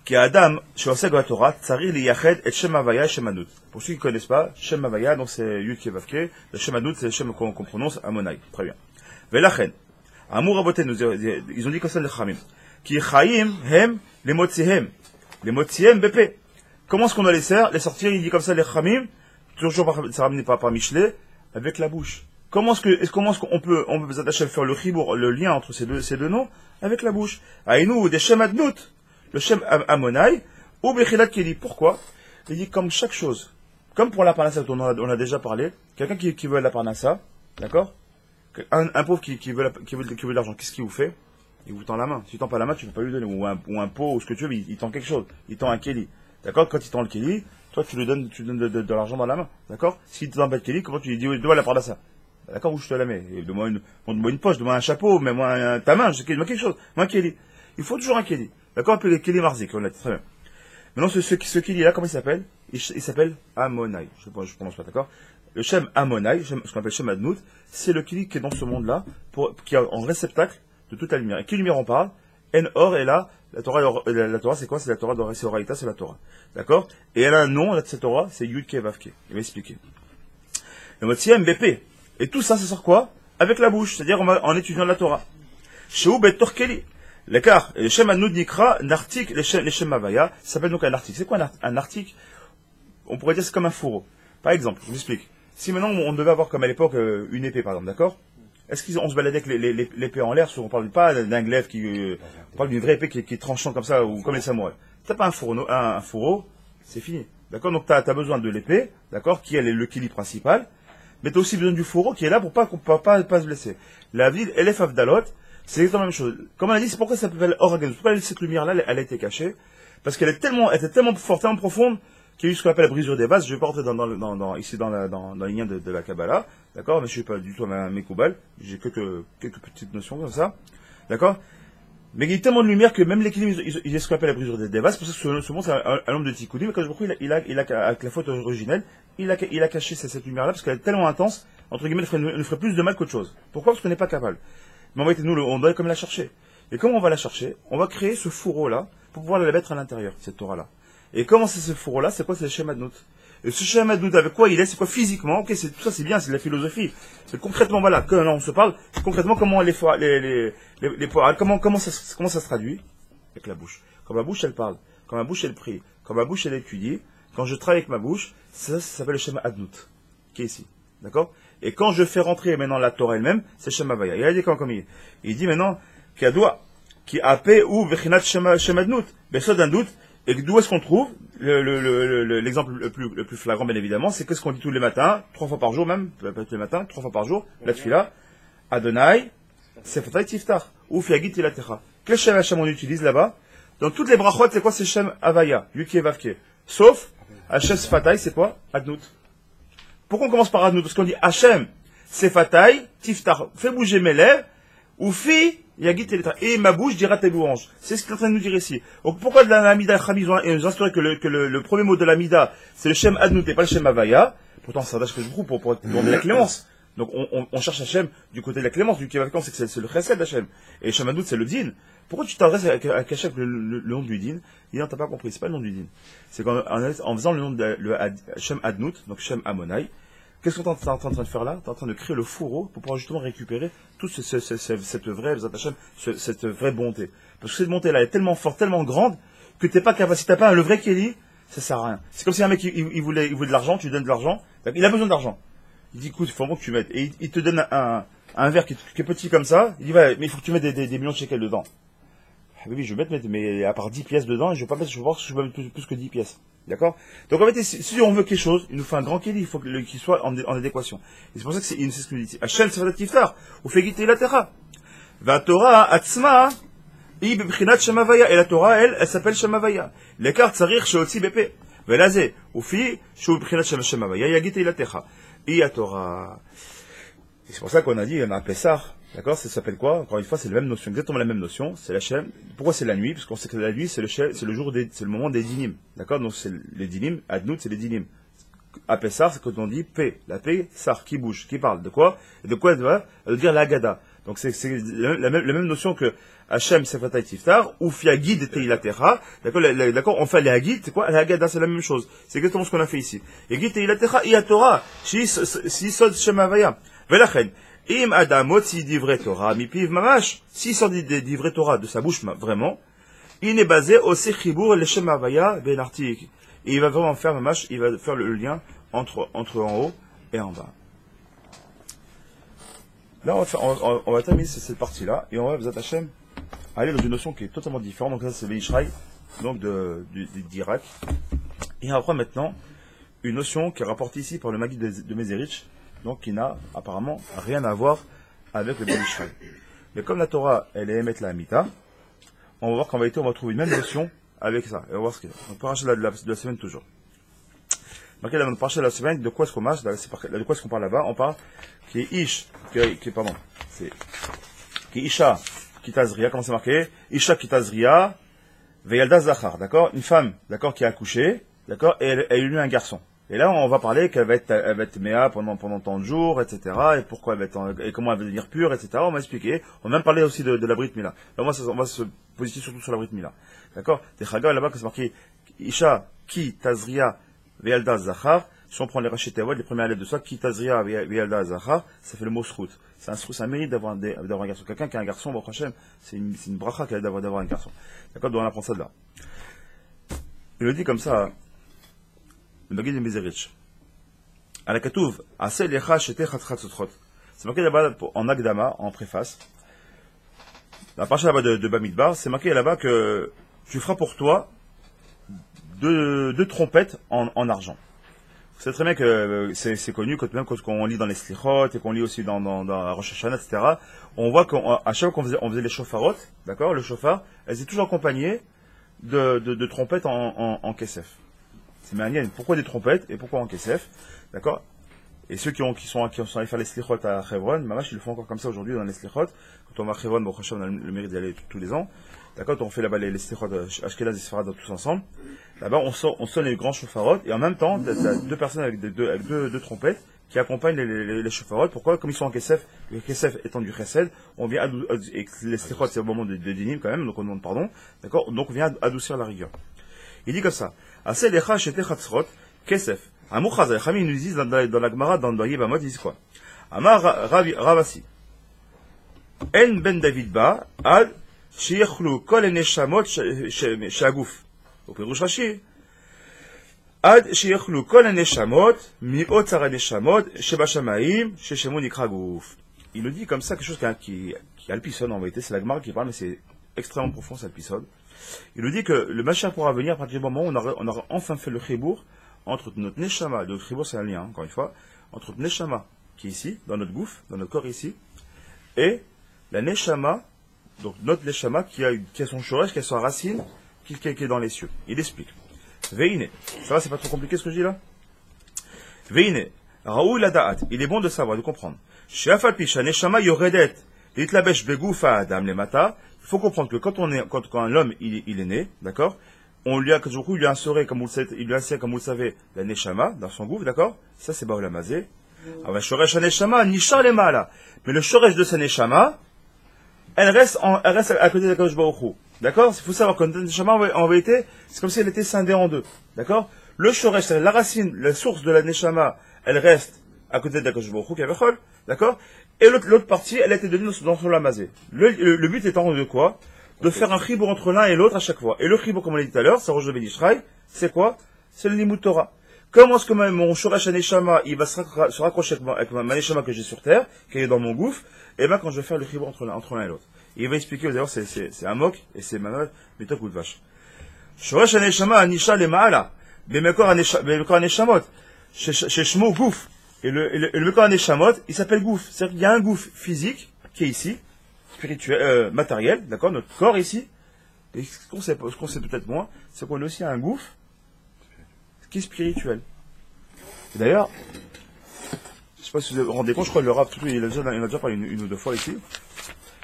Qui Adam, chez la Torah, tsarir li yached et Shem Havaya Shemanut. Pour ceux qui ne connaissent pas, Shem Havaya, donc c'est Yud Kevavke, le Shemanut, c'est le Shem qu'on prononce Amonai. Très bien. Velachen. Amour Aboten, ils ont dit comme ça les Chamim. Qui Chaim, hem, les Motzihem. Les Motzihem, BP. Comment est-ce qu'on doit les sortir? Il dit comme ça les Chamim. Toujours ça ramené par Michelet, avec la bouche. Comment est-ce qu'on peut s'attacher à faire le lien entre ces deux noms? Avec la bouche. Aïnou, des Shem Adnout, le Shem Amonai, ou Bechilat Keli. Pourquoi? Il dit comme chaque chose. Comme pour la parnassa, on a déjà parlé, quelqu'un qui veut la parnassa, d'accord? Un pauvre qui veut de l'argent, qu'est-ce qu'il vous fait? Il vous tend la main. Si il tend pas la main, tu ne peux pas lui donner, ou un pot, ou ce que tu veux, il tend quelque chose. Il tend un Keli. D'accord? Quand il tend le Keli, toi tu lui donnes de l'argent dans la main, d'accord? S'il te donne pas de Kelly, comment tu lui dis, oui, donne-moi la part de ça? D'accord, où je te la mets? Donne-moi une poche, donne-moi un chapeau, mets-moi ta main, donne-moi quelque chose, moi un Kelly. Il faut toujours un Kelly. D'accord? Appelé Kelly Marzik, on l'a dit très bien. Maintenant, ce Kelly là, comment il s'appelle? Il s'appelle Amonai. Je prononce pas, d'accord? Le Shem Amonai, ce qu'on appelle Shem Adnout, c'est le Kelly qui est dans ce monde-là, qui est en réceptacle de toute la lumière. Et quelle lumière on parle? En Or est là. La Torah, c'est quoi? C'est la Torah d'Or, c'est Oraïta, c'est la Torah. D'accord? Et elle a un nom, cette Torah, c'est Yud Ke Vav Ke. Il va expliquer. Le mot BP. Et tout ça, ça sort quoi? Avec la bouche, c'est-à-dire en étudiant la Torah. Shehu Betor Kelly. L'écart, le Shem Adnout Nikra, Nartik, le Shem Havaya, ça s'appelle donc un article. C'est quoi un article? On pourrait dire c'est comme un fourreau. Par exemple, je vous explique. Si maintenant on devait avoir comme à l'époque une épée, par exemple, d'accord? Est-ce qu'on se baladait avec l'épée en l'air? On ne parle pas d'un glaive on parle d'une vraie épée qui est tranchante comme ça, ou comme les samouraïs. T'as pas un fourreau, c'est fini. D'accord? Donc t'as besoin de l'épée, d'accord? Qui est le kili principal. Mais t'as aussi besoin du fourreau qui est là pour pas se blesser. La ville, Elef Avdalot, c'est exactement la même chose. Comme on a dit, c'est pourquoi ça s'appelle Oragan. Pourquoi cette lumière-là, elle a été cachée? Parce qu'elle était tellement forte, tellement profonde, qu'il y a eu ce qu'on appelle la brisure des vases. Je vais pas rentrer ici dans les liens de la Kabbalah, d'accord, mais je suis pas du tout un Mekoubal, j'ai quelques petites notions comme ça, d'accord, mais il y a tellement de lumière que même les Kélim, ils ce qu'on appelle la brisure des vases. C'est pour ça que ce monde, c'est un nombre de Tikkunim, mais quand je vois avec la faute originelle, il a caché cette lumière-là, parce qu'elle est tellement intense, entre guillemets, elle nous ferait plus de mal qu'autre chose. Pourquoi? Parce qu'on n'est pas capable. Mais en fait, nous, on doit comme la chercher. Et comment on va la chercher? On va créer ce fourreau-là, pour pouvoir la mettre à l'intérieur, cette Torah-là. Et comment c'est ce fourreau-là? C'est quoi? C'est le Shem Adnout. Et ce Shem Adnout, avec quoi il est? C'est quoi physiquement? Ok, tout ça c'est bien, c'est de la philosophie. C'est concrètement, voilà, que là on se parle, concrètement comment comment ça se traduit? Avec la bouche. Quand ma bouche elle parle, quand ma bouche elle prie, quand ma bouche elle étudie, quand je travaille avec ma bouche, ça s'appelle le Shem Adnout, qui est ici. D'accord? Et quand je fais rentrer maintenant la Torah elle-même, c'est Shem Havaya. Il a dit comme il dit maintenant, qui a doigt, qui a paix ou vechinat Shem Adnout. Mais ça d'un doute. Et d'où est-ce qu'on trouve l'exemple le plus flagrant, bien évidemment, c'est qu'est-ce qu'on dit tous les matins, 3 fois par jour même, peut-être les matins, 3 fois par jour, la tefila, Adonai, Sefatai Tiftar, ou Fiagit Ilatecha. Quel Shem Hashem on utilise là-bas? Dans toutes les brachot, c'est quoi? C'est Shem Havaya, Yuki et Vavke. Sauf, Hashem Sefatai, c'est quoi? Adnout. Pourquoi on commence par Adnout? Parce qu'on dit Hashem, Sefatai, Tiftar, fais bouger mes lèvres, ou fi, et ma bouche dira tes louanges. C'est ce qu'il est en train de nous dire ici. Donc pourquoi de l'Amida Chamiz nous instaurer que le premier mot de l'Amida, c'est le Shem Adnout et pas le Shem Havaya? Pourtant, ça va que je trouve pour demander la clémence. Donc on cherche Hachem du côté de la clémence, du Kévakan, c'est le Chesed d'Hachem. Et le Shem Adnout, c'est le Din. Pourquoi tu t'adresses à Hachem le nom du Din? Il dit non, t'as pas compris, c'est pas le nom du Din. C'est en faisant le nom de Shem Adnout, donc Shem Amonai. Qu'est-ce qu'on est en train de faire là? Tu es en train de créer le fourreau pour pouvoir justement récupérer toute cette vraie, cette vraie bonté. Parce que cette bonté-là est tellement forte, tellement grande, que tu n'es pas capable. Si tu n'as pas le vrai Kéli, ça sert à rien. C'est comme si un mec, il voulait de l'argent, tu lui donnes de l'argent, il a besoin d'argent. Il dit, écoute, il faut vraiment que tu mettes. Et il te donne un verre qui est petit comme ça, il dit, ouais, mais il faut que tu mettes des millions de shekels dedans. Ah oui, je vais mettre, mais à part 10 pièces dedans, je vais voir si je vais mettre plus que 10 pièces. D'accord? Donc en fait, si on veut quelque chose, il nous faut un grand kéli, il faut qu'il soit en adéquation. Et c'est pour ça que c'est ce que nous dit. Hachem Sefatat Tiftar, ou Fegite la Terra. Va Torah Atzma, I Bebchinat Shem Havaya. Et la Torah, elle s'appelle Shem Havaya. L'écart Tsarir Sheotzi Bepe. Velazé, ou Fi, Shou Bebchinat Shem Havaya, Yagite la Terra. Et la Torah. Et c'est pour ça qu'on a dit, il y en a un Pessah. D'accord? Ça s'appelle quoi? Encore une fois, c'est la même notion, exactement la même notion. C'est la Shem. Pourquoi c'est la nuit? Parce qu'on sait que la nuit, c'est le jour c'est le moment des dinim. D'accord? Donc c'est les dinim. Adnout, c'est les dinim. À Pessah, c'est quand on dit paix. La paix, sar, qui bouge, qui parle. De quoi? De quoi elle doit dire la Gada. Donc c'est la même notion que Hachem Sefatai Tiftar, ou Fiagid et Teilatecha. D'accord? On fait les Hagid, c'est quoi? La Haggadah, c'est la même chose. C'est exactement ce qu'on a fait ici. Hagid Teilatecha, et Torah. Si sod Shem Havaya. Velachen. Im Adam motzi divrei Torah mipiv mamash. S'il sort des divrei Torah de sa bouche vraiment, il est basé au Sechibur le Shem Havaya ben Artik. Et il va vraiment faire mamash, il va faire le lien entre en haut et en bas. Là, on va terminer cette partie-là et on va, B'ezrat Hashem, aller dans une notion qui est totalement différente. Donc ça, c'est l'Ishraï, donc d'Irak. Et on va prendre maintenant une notion qui est rapportée ici par le Maguid de Mezerich, donc qui n'a apparemment rien à voir avec le Ben Ishraï. Mais comme la Torah, elle est émettre la Amita, on va voir qu'en vérité, on va trouver une même notion avec ça. Et on va voir ce qu'il y a. Donc, paracha de la semaine toujours. Marqué dans le parché de la semaine, de quoi est-ce qu'on marche, de quoi est-ce qu'on parle là-bas? On parle qui est Ish, pardon, c'est qui est Isha Kitazria, comment c'est marqué? Isha Kitazria, Veyalda Zachar, d'accord? Une femme, d'accord, qui a accouché, d'accord, et elle a eu un garçon. Et là, on va parler qu'elle va être méa pendant tant de jours, etc. Et pourquoi elle va être, et comment elle va devenir pure, etc. On va expliquer. On va même parler aussi de la Brit Mila. Là, on va se positionner surtout sur la Brit Mila. D'accord? Des Chaga, là-bas, que c'est marqué, Isha, Ki, Tazria, Ve'alda, Zachar. Si on prend les rachetevot, les premières lettres de ça, Ki, Tazria, Ve'alda, Zachar, ça fait le mot srout. C'est un mérite d'avoir un garçon. Quelqu'un qui a un garçon, bon, Hachem, c'est une bracha qu'elle a d'avoir un garçon. D'accord? Donc, on apprend ça de là. Il le dit comme ça, le Maggid de Mizerich. À la Katouv, Asel Lecha Shete Chatchat Sotrot. C'est marqué là-bas en Agdama, en préface. La partie là-bas de Bamidbar, c'est marqué là-bas que tu feras pour toi deux trompettes en argent. Vous savez très bien que c'est connu, même quand on lit dans les Slichot et qu'on lit aussi dans la Rosh Hashanah, etc. On voit qu'à chaque fois qu'on faisait les shofarot, d'accord, le shofar, elles étaient toujours accompagnées de trompettes en kesef. C'est manienne. Pourquoi des trompettes et pourquoi en kesef? D'accord? Et ceux qui sont allés faire les slichot à Hebron, Mamash, ils le font encore comme ça aujourd'hui dans les slichot. Quand on va à Hebron, bon, on a le mérite d'y aller tous les ans. D'accord? Quand on fait là-bas les slichot Ashkenaz et Sfarad tous ensemble. Là-bas, on sonne les grands shofarot et en même temps, deux personnes avec deux trompettes qui accompagnent les shofarot. Pourquoi? Comme ils sont en kesef, le kesef étant du chesed, on vient et les slichot c'est au moment de dinim quand même, donc on demande pardon. D'accord? Donc on vient adoucir la rigueur. Il dit comme ça. Assez lecha shete chatzrot kesef. Amouchaz, les Chami nous disent dans la Gemara, dans Yevamot, ils disent quoi? Amar Ravasi. En ben David ba ad sheyechlu kol neshamot shaguf. Au Pirush Rashi. Ad sheyechlu kol neshamot mi'ot tzara neshamot shebashamaim sheshemu nikra guf. Il nous dit comme ça quelque chose qui alpissonne en vérité. C'est la Gemara qui parle, mais c'est extrêmement profond, ça alpissonne. Il nous dit que le Mashiach pourra venir à partir du moment où on aura enfin fait le chibour entre notre neshama, notre chibour c'est un lien, encore une fois, entre notre neshama qui est ici, dans notre gouffre, dans notre corps ici, et la neshama, donc notre neshama qui a son shoresh, qui a sa racine, qui est dans les cieux. Il explique. Veine, ça va, c'est pas trop compliqué ce que je dis là? Veine, Raoul Adaat, il est bon de savoir, de comprendre. Sheafal Pisha neshama yoredet, litlabesh begoufa adam lemata. Il faut comprendre que quand un homme il est né, d'accord, on lui a inséré, comme vous le savez, la neshama dans son gouffre, d'accord. Ça c'est Baolamazé. Ah ben shoresh neshama nishar lemala. Mais le shoresh de sa neshama, elle reste à côté de la Kadosh Baruch Hu. D'accord? Il faut savoir que notre neshama en vérité, c'est comme si elle était scindée en deux. D'accord? Le shoresh, la racine, la source de la neshama, elle reste à côté de la Kadosh Baruch Hu, Kavechol, d'accord? Et l'autre partie, elle a été donnée dans son lamazé. Le but étant de quoi? De faire un chibour entre l'un et l'autre à chaque fois. Et le chibour, comme on l'a dit tout à l'heure, c'est Rosh Bedishraï, c'est quoi? C'est le Limud Torah. Comment est-ce que mon Shoresh Neshama, il va se raccrocher avec ma Neshama que j'ai sur terre, qui est dans mon gouffre, et ben quand je vais faire le chibour entre l'un et l'autre. Il va expliquer, d'ailleurs, c'est un mock, et c'est Manuel, mais toi, coup de vache. Shoresh Neshama, Anisha le Maala, mais Mekor Neshamot, chez Shmo Gouf. Et le Mekor Neshamot, il s'appelle gouffre. C'est-à-dire qu'il y a un gouffre physique, qui est ici, spirituel, matériel, d'accord, notre corps ici. Et ce qu'on sait peut-être moins, c'est qu'on a aussi un gouffre, qui est spirituel. Et d'ailleurs, je ne sais pas si vous vous rendez compte, je crois que le rap, il en a déjà parlé une ou deux fois ici.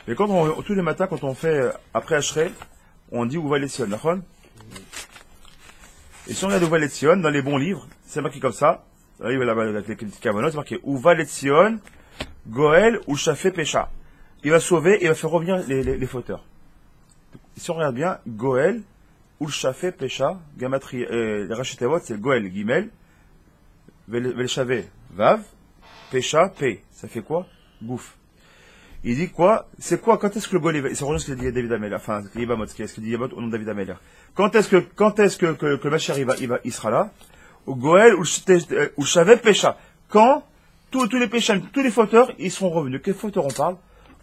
Mais tous les matins, quand on fait, après Ashrei, on dit Uva Letzion, d'accord? Et si on regarde Uva Letzion, dans les bons livres, c'est marqué comme ça, là, avec les petites cavanotes, c'est marqué Uva Letzion, Goel ou Shafé Pesha. Il va sauver, il va faire revenir les fauteurs. Et si on regarde bien, Goel, ou Shafé Pesha, Gamatri, les Rachetevot, c'est Goel, Gimel, Velchavé, Vav, Pesha, P. Ça fait quoi? Gouf. Il dit quoi? C'est quoi? Quand est-ce que le Goel, c'est rejoint ce qu'il dit David Ameller, enfin, ce qu'il dit Yabot au nom de David Ameller. Quand est-ce que le Mashiach il sera là? Au Goel, ou Shafé Pesha. Quand tous les péchés, tous les fauteurs, ils seront revenus. Quels fauteurs on parle?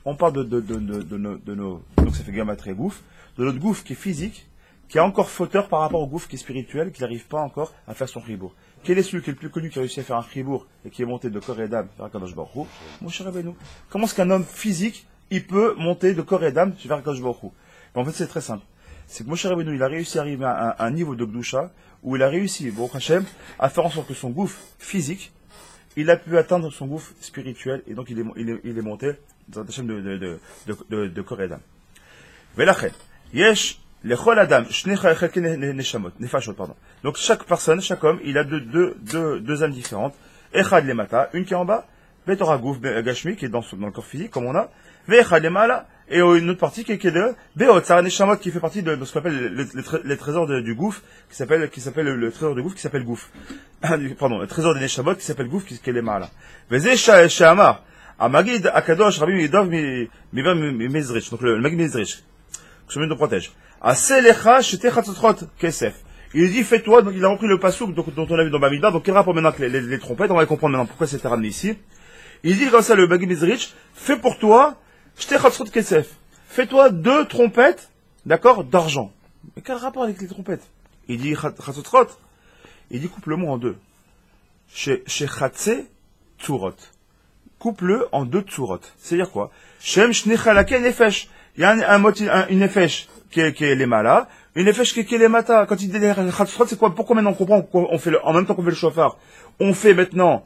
On parle de nos, donc ça fait Gamatri Gouf, de notre gouffre qui est physique, qui est encore fauteur par rapport au gouffre qui est spirituel, qui n'arrive pas encore à faire son chibour. Quel est celui qui est le plus connu qui a réussi à faire un chibour et qui est monté de corps et d'âme vers Kadosh Baruch Hu? Mon cher Rabbeinu. Comment est-ce qu'un homme physique, il peut monter de corps et d'âme vers Kadosh Baruch Hu? En fait, c'est très simple. c'est que Moshe Rabbeinu, il a réussi à arriver à un niveau de Gdusha, où il a réussi, Baruch Hashem, à faire en sorte que son gouffre physique, il a pu atteindre son gouffre spirituel, et donc il est monté dans la chaîne de Koredam. Velachet, yesh, lechol adam, nefashot, pardon. Donc chaque personne, chaque homme, il a deux âmes différentes. Echad lemata, une qui est en bas, Betora Gouf Gashmi, qui est dans le corps physique, comme on a, Vechad lemala, et une autre partie qui est de Beotzar Neshamot, qui fait partie de ce qu'on appelle les trésors du gouffre, qui s'appelle le trésor du gouffre, qui s'appelle gouffre. Pardon, le trésor des Neshamot, qui s'appelle gouffre, qui est lemala. Veze Shamar, Amagid Akadosh Rabbi Yidov Mizrich, donc le Magid Mizrich, que nous protège. Aselecha Shete Chatzotrot Kesef. Il dit, fais-toi, donc il a repris le pasouk dont on a vu dans Bamidbar, donc quel rapport maintenant avec les trompettes, on va comprendre maintenant pourquoi c'était ramené ici. Il dit comme ça, le Magid Mizrich, fais pour toi, Shete Chatzotrot Kesef. Fais-toi 2 trompettes, d'accord, d'argent. Mais quel rapport avec les trompettes? Il dit, Chatzotrot, il dit, coupe le mot en 2. Chez Chatze Tzurot. Coupe-le en 2 Tzurot. C'est-à-dire quoi? Shem Shnechalake Nefesh. Il y a une Nefesh qui est les malas, une Nefesh qui est les mata. Quand il dit les Chatzotrot, c'est quoi? Pourquoi maintenant on comprend, on fait en même temps qu'on fait le chauffard, on fait maintenant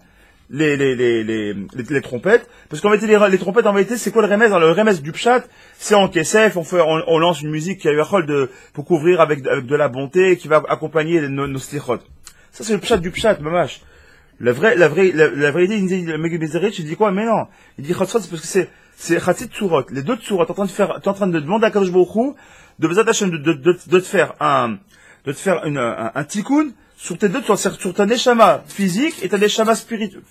les trompettes, parce qu'en vérité, les trompettes, en vérité, c'est quoi le remède? Le remède du pshat, c'est en kesef, on lance une musique qui a eu un rôle pour couvrir avec de la bonté, qui va accompagner nos slichot. Ça, c'est le pshat du pshat, mamash. La vraie idée, il dit, le Magid Mizrich, il dit quoi? Mais non. Il dit Chatzotrot, c'est parce que c'est Chatzit Tzurot. Les 2 Tzurot, t'es en train de demander à Kadosh Baruch Hu, de te faire un tikkun, sur tes 2, sur ta neshama physique et ta neshama spirituelle,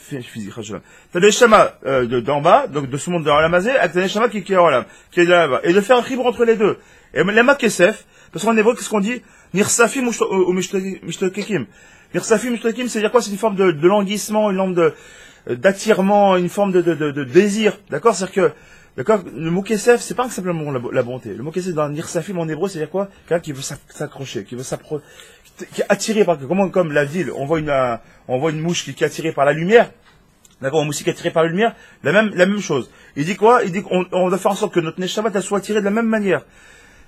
ta neshama d'en bas, donc de ce monde de Olamazé, avec ta neshama qui est Olam, qui est là-bas, et de faire un chibre entre les deux. Et lema kesef, parce qu'en hébreu, qu'est-ce qu'on dit? Nirsafim ou mishtokekim. Nirsafim, mishtokekim, c'est-à-dire quoi? C'est une forme de languissement, une forme d'attirement, une forme de désir, d'accord? C'est-à-dire que, d'accord, le mot kesef, c'est pas simplement la bonté. Le mot kesef dans Nirsafim en hébreu, c'est-à-dire quoi? Quelqu'un qui veut s'accrocher, qui est attiré par, comme la ville, on voit une mouche qui est attirée par la lumière, d'accord, une mouche qui est attirée par la lumière, la même chose. Il dit quoi? Il dit qu'on doit faire en sorte que notre neshama soit attirée de la même manière.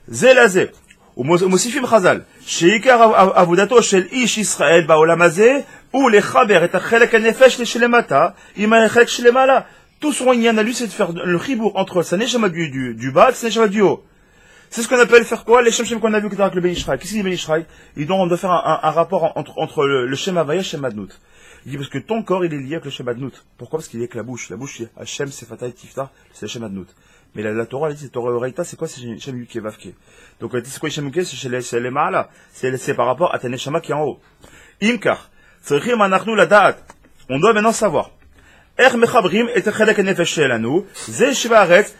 Zelazé. ומוסיפים חז"ל, שעיקר עבודתו של איש ישראל בעולם הזה הוא לחבר את החלק הנפש שלמטה עם החלק שלמעלה. Tout son inyan à lui, c'est de faire le chibour entre sa neshama du bas et sa neshama du haut. C'est ce qu'on appelle faire quoi? Les shem qu'on a vu avec le Ben Ishraï. Qu'est-ce qu'il dit Ben Ishraï? On doit faire un rapport entre le Shem Havaya et le Shem Adnout. Il dit parce que ton corps, il est lié avec le Shem Adnout. Pourquoi? Parce qu'il est avec la bouche. La bouche, Hashem, Sefatai, Tiftar, c'est le Shem Adnout. Mais la Torah, elle dit, c'est Torah Oraita, c'est quoi? C'est Shem Yuke Vavke. Donc, elle dit, c'est quoi Shem Yuke? C'est les Ma'ala. C'est par rapport à ta neshama qui est en haut. Imkar. Tzrichim anachnu la da'at. On doit maintenant savoir. Er mechabrim et techelek nefesh shelanu. Ze shiva aretz.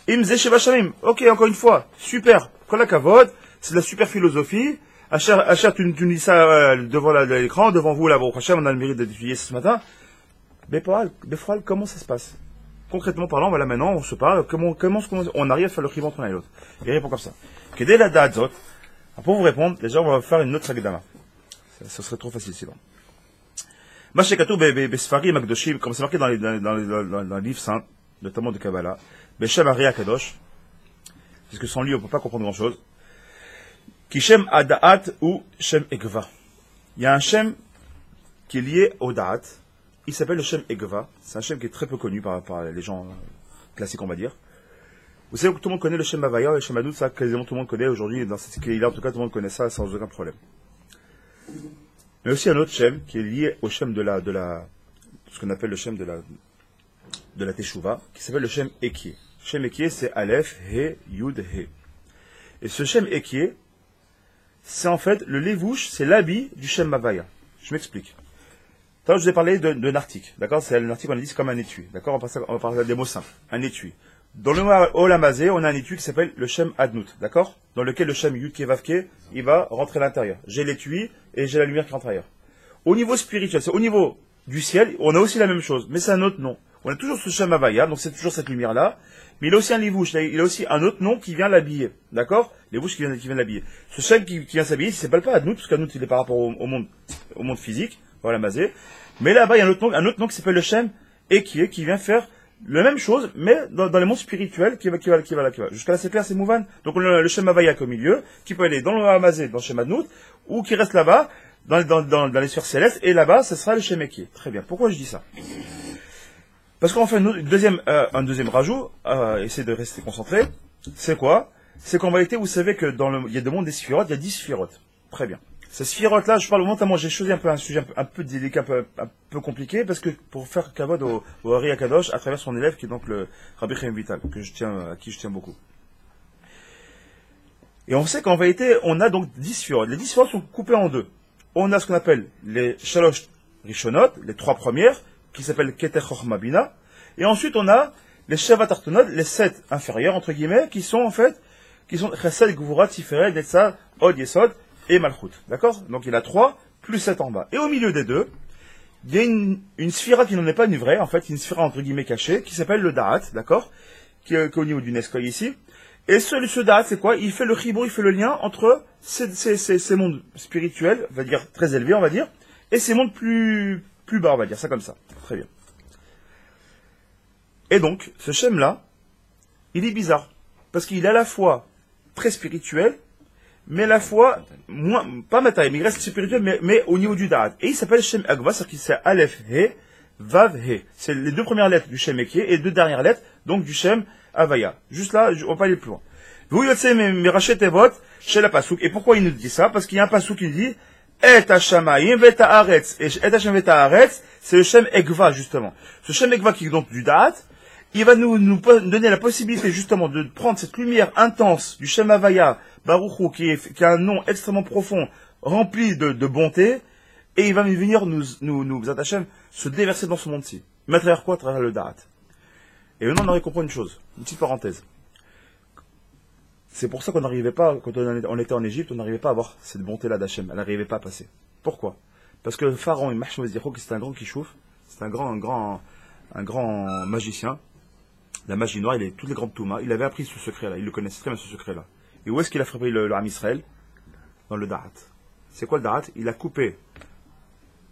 Im ze shiva shamim. Ok, encore une fois. Super. Kol hakavod. C'est de la super philosophie. Asher, tu dis ça devant l'écran, devant vous, là, Baruch Hashem, on a le mérite d'étudier ce matin. Befral, comment ça se passe? Concrètement parlant, voilà, maintenant, on se parle, comment on arrive à faire le chiv entre l'un et l'autre. Il répond comme ça. Kedei la da'atzot. Pour vous répondre, déjà, on va faire une autre sagdama. Ce serait trop facile sinon. Mashekatou besfari magdoshim, comme c'est marqué dans les livres saints, notamment de Kabbalah, Beshem Ari Akadosh, parce que sans lui, on ne peut pas comprendre grand chose. Kishem Ada'at ou Shem Egva. Il y a un Shem qui est lié au Da'at. Il s'appelle le Shem Egva. C'est un Shem qui est très peu connu par les gens classiques, on va dire. Vous savez que tout le monde connaît le Shem Havaya, le Shem Adnout, ça, quasiment tout le monde connaît aujourd'hui. Dans cette là en tout cas, tout le monde connaît ça sans aucun problème. Mais aussi un autre Shem qui est lié au Shem ce qu'on appelle le Shem de la Teshuvah, qui s'appelle le Shem Ekié. Shem Ekié, c'est Aleph, He, Yud, He. Et ce Shem Ekié, c'est en fait, le levouche, c'est l'habit du Shem Havaya. Je m'explique. Tout à l'heure, je vous ai parlé de nartik. D'accord? C'est un nartik, on a dit, c'est comme un étui. D'accord? On va parler des mots simples. Un étui. Dans le mot Olamazé, on a un étui qui s'appelle le Shem Adnout. D'accord? Dans lequel le Shem Yudke Vavke, il va rentrer à l'intérieur. J'ai l'étui et j'ai la lumière qui rentre à l'intérieur. Au niveau spirituel, c'est au niveau du ciel, on a aussi la même chose. Mais c'est un autre nom. On a toujours ce Shem Havaya, donc c'est toujours cette lumière-là. Mais il a aussi un livouche, il a aussi un autre nom qui vient l'habiller. D'accord? Livouche qui vient l'habiller. Ce Shem qui vient s'habiller, il s'appelle pas Adnout, parce qu'Adnout, il est par rapport au monde physique. Voilà, Mazé. Mais là-bas, il y a un autre nom qui s'appelle le Shem Ekié, qui vient faire La même chose, mais dans les mondes spirituels qui va. Jusqu'à là, c'est clair, c'est Mouvan. Donc, le Shem Havaya au milieu, qui peut aller dans le Hamazé, dans le Shem Adnout, ou qui reste là-bas, dans les sphères célestes, et là-bas, ce sera le Shem Eki. Très bien. Pourquoi je dis ça? Parce qu'on fait un deuxième rajout, essayer de rester concentré. C'est quoi? C'est qu'en réalité, vous savez que il y a des mondes des sphirotes, il y a 10 sphirotes. Très bien. Ces sphirotes-là, je parle notamment, j'ai choisi un sujet un peu délicat, un peu compliqué, parce que pour faire kavod au Ari Akadosh, à travers son élève, qui est donc le Rabbi Chaim Vital, à qui je tiens beaucoup. Et on sait qu'en réalité, on a donc 10 sphirotes. Les 10 sphirotes sont coupées en deux. On a ce qu'on appelle les Shalosh Rishonot, les 3 premières, qui s'appellent Keter Chochma Bina. Et ensuite, on a les Sheva Tartonot, les 7 inférieurs, entre guillemets, qui sont Chesed, Gvura, Tiferet, Netza, Od, Yesod, et Malchut. D'accord? Donc il y en a 3, plus 7 en bas. Et au milieu des deux, il y a une sphira qui n'en est pas une vraie, en fait, une sphira entre guillemets cachée, qui s'appelle le Da'at, d'accord? Qui est au niveau du Nescoy ici. Et ce Da'at, c'est quoi? Il fait le chibou, il fait le lien entre ces mondes spirituels, on va dire, très élevés, on va dire, et ces mondes plus bas, on va dire ça comme ça. Très bien. Et donc, ce Shem-là, il est bizarre. Parce qu'il est à la fois très spirituel, mais à la fois, pas matériel, mais il reste spirituel, mais au niveau du Da'at. Et il s'appelle Shem Agva, c'est-à-dire qu'il c'est Aleph He, Vav He. C'est les 2 premières lettres du Shem Ekie et les 2 dernières lettres, donc du Shem Havaya. Juste là, on va pas aller plus loin. Vous yotzei merachet evot chez la Pasuk. Et pourquoi il nous dit ça? Parce qu'il y a un Pasuk qui nous dit, Et Hashamayim vet haaretz. Et Et Hashem vet haaretz, c'est le Shem Egva, justement. Ce Shem Egva qui est donc du Da'at, il va nous donner la possibilité, justement, de prendre cette lumière intense du Shem Havaya, Baruchou, qui a un nom extrêmement profond, rempli de bonté, et il va venir nous attacher, se déverser dans ce monde-ci. Mais à travers quoi? À travers le Da'at. Et maintenant, on aurait compris une chose, une petite parenthèse. C'est pour ça qu'on n'arrivait pas, quand on était en Égypte, on n'arrivait pas à avoir cette bonté-là d'Hachem. Elle n'arrivait pas à passer. Pourquoi? Parce que le pharaon, c'était un grand kishouf, c'est un grand magicien. La magie noire, toutes les grandes Toumas, il avait appris ce secret-là, il le connaissait très bien ce secret-là. Et où est-ce qu'il a frappé le Ham Israël? Dans le Da'at. C'est quoi le Da'at? Il a coupé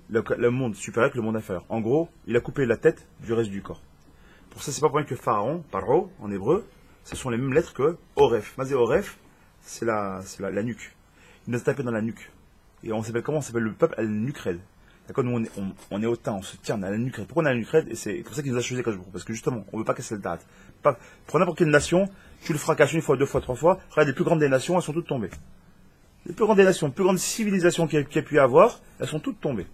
le monde supérieur avec le monde inférieur. En gros, il a coupé la tête du reste du corps. Pour ça, c'est pas pour rien que Pharaon, Paro, en hébreu, ce sont les mêmes lettres que Oref. Mazé Oref, c'est la nuque. Il nous a tapé dans la nuque. Et on s'appelle comment? On s'appelle le peuple al-Nukred. D'accord? Nous, on est hautain, on se tient, on a la nuque raide. Pourquoi on a la nuque raide? Et c'est pour ça qu'il nous a choisi Kajbour. Parce que justement, on ne veut pas casser le Da'at. Pour n'importe quelle nation, tu le fracasses une fois, 2 fois, 3 fois. Regarde, les plus grandes des nations, elles sont toutes tombées. Les plus grandes des nations, les plus grandes civilisations qu'il y a pu y avoir, elles sont toutes tombées.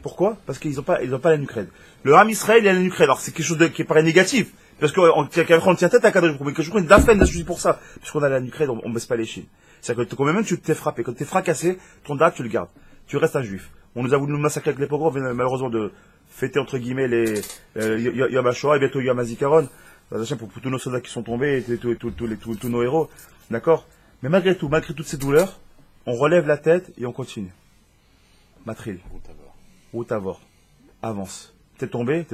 Pourquoi? Parce qu'ils n'ont pas la nuque raide. Le Ham Israël, il a la nuque raide. Alors c'est quelque chose qui paraît négatif. Parce qu'on tient tête à Kajbour. Mais Kajbour, il a fait une choisi pour ça. Puisqu'on a la nuque raide, on ne baisse pas les chines. C'est-à-dire que quand même tu t'es frappé, quand tu es fracassé, ton Da'at, tu le gardes. Tu restes un juif. On nous a voulu nous massacrer avec les pogroms, malheureusement de fêter entre guillemets les Yom HaShoah et bientôt Yom HaZikaron, pour tous nos soldats qui sont tombés et tous nos héros, d'accord? Mais malgré toutes ces douleurs, on relève la tête et on continue. Matril, Routavor, avance. T'es tombé,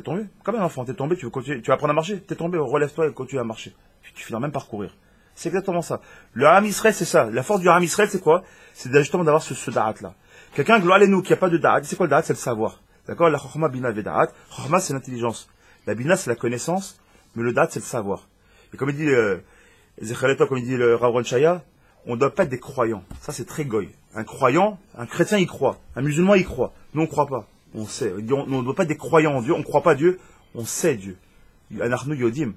comme un enfant, t'es tombé, tu vas apprendre à marcher, t'es tombé, relève-toi et continue à marcher. Tu finis même par courir. C'est exactement ça. Le Ham Israël, c'est ça. La force du Ham Israël, c'est quoi? C'est justement d'avoir ce Da'at-là. Quelqu'un, gloire-les-nous, qui n'a pas de Da'at, c'est quoi le Da'at? C'est le savoir. D'accord? La Chochma, Bina, Da'at. Chochma, c'est l'intelligence. La Bina, c'est la connaissance, mais le Da'at, c'est le savoir. Et comme il dit, comme il dit le Rav Ron Shaya, on ne doit pas être des croyants. Ça, c'est très goy. Un croyant, un chrétien, il croit. Un musulman, il croit. Nous, on ne croit pas. On sait. On ne doit pas être des croyants en Dieu. On ne croit pas Dieu. On sait Dieu. Anarnu Yodim.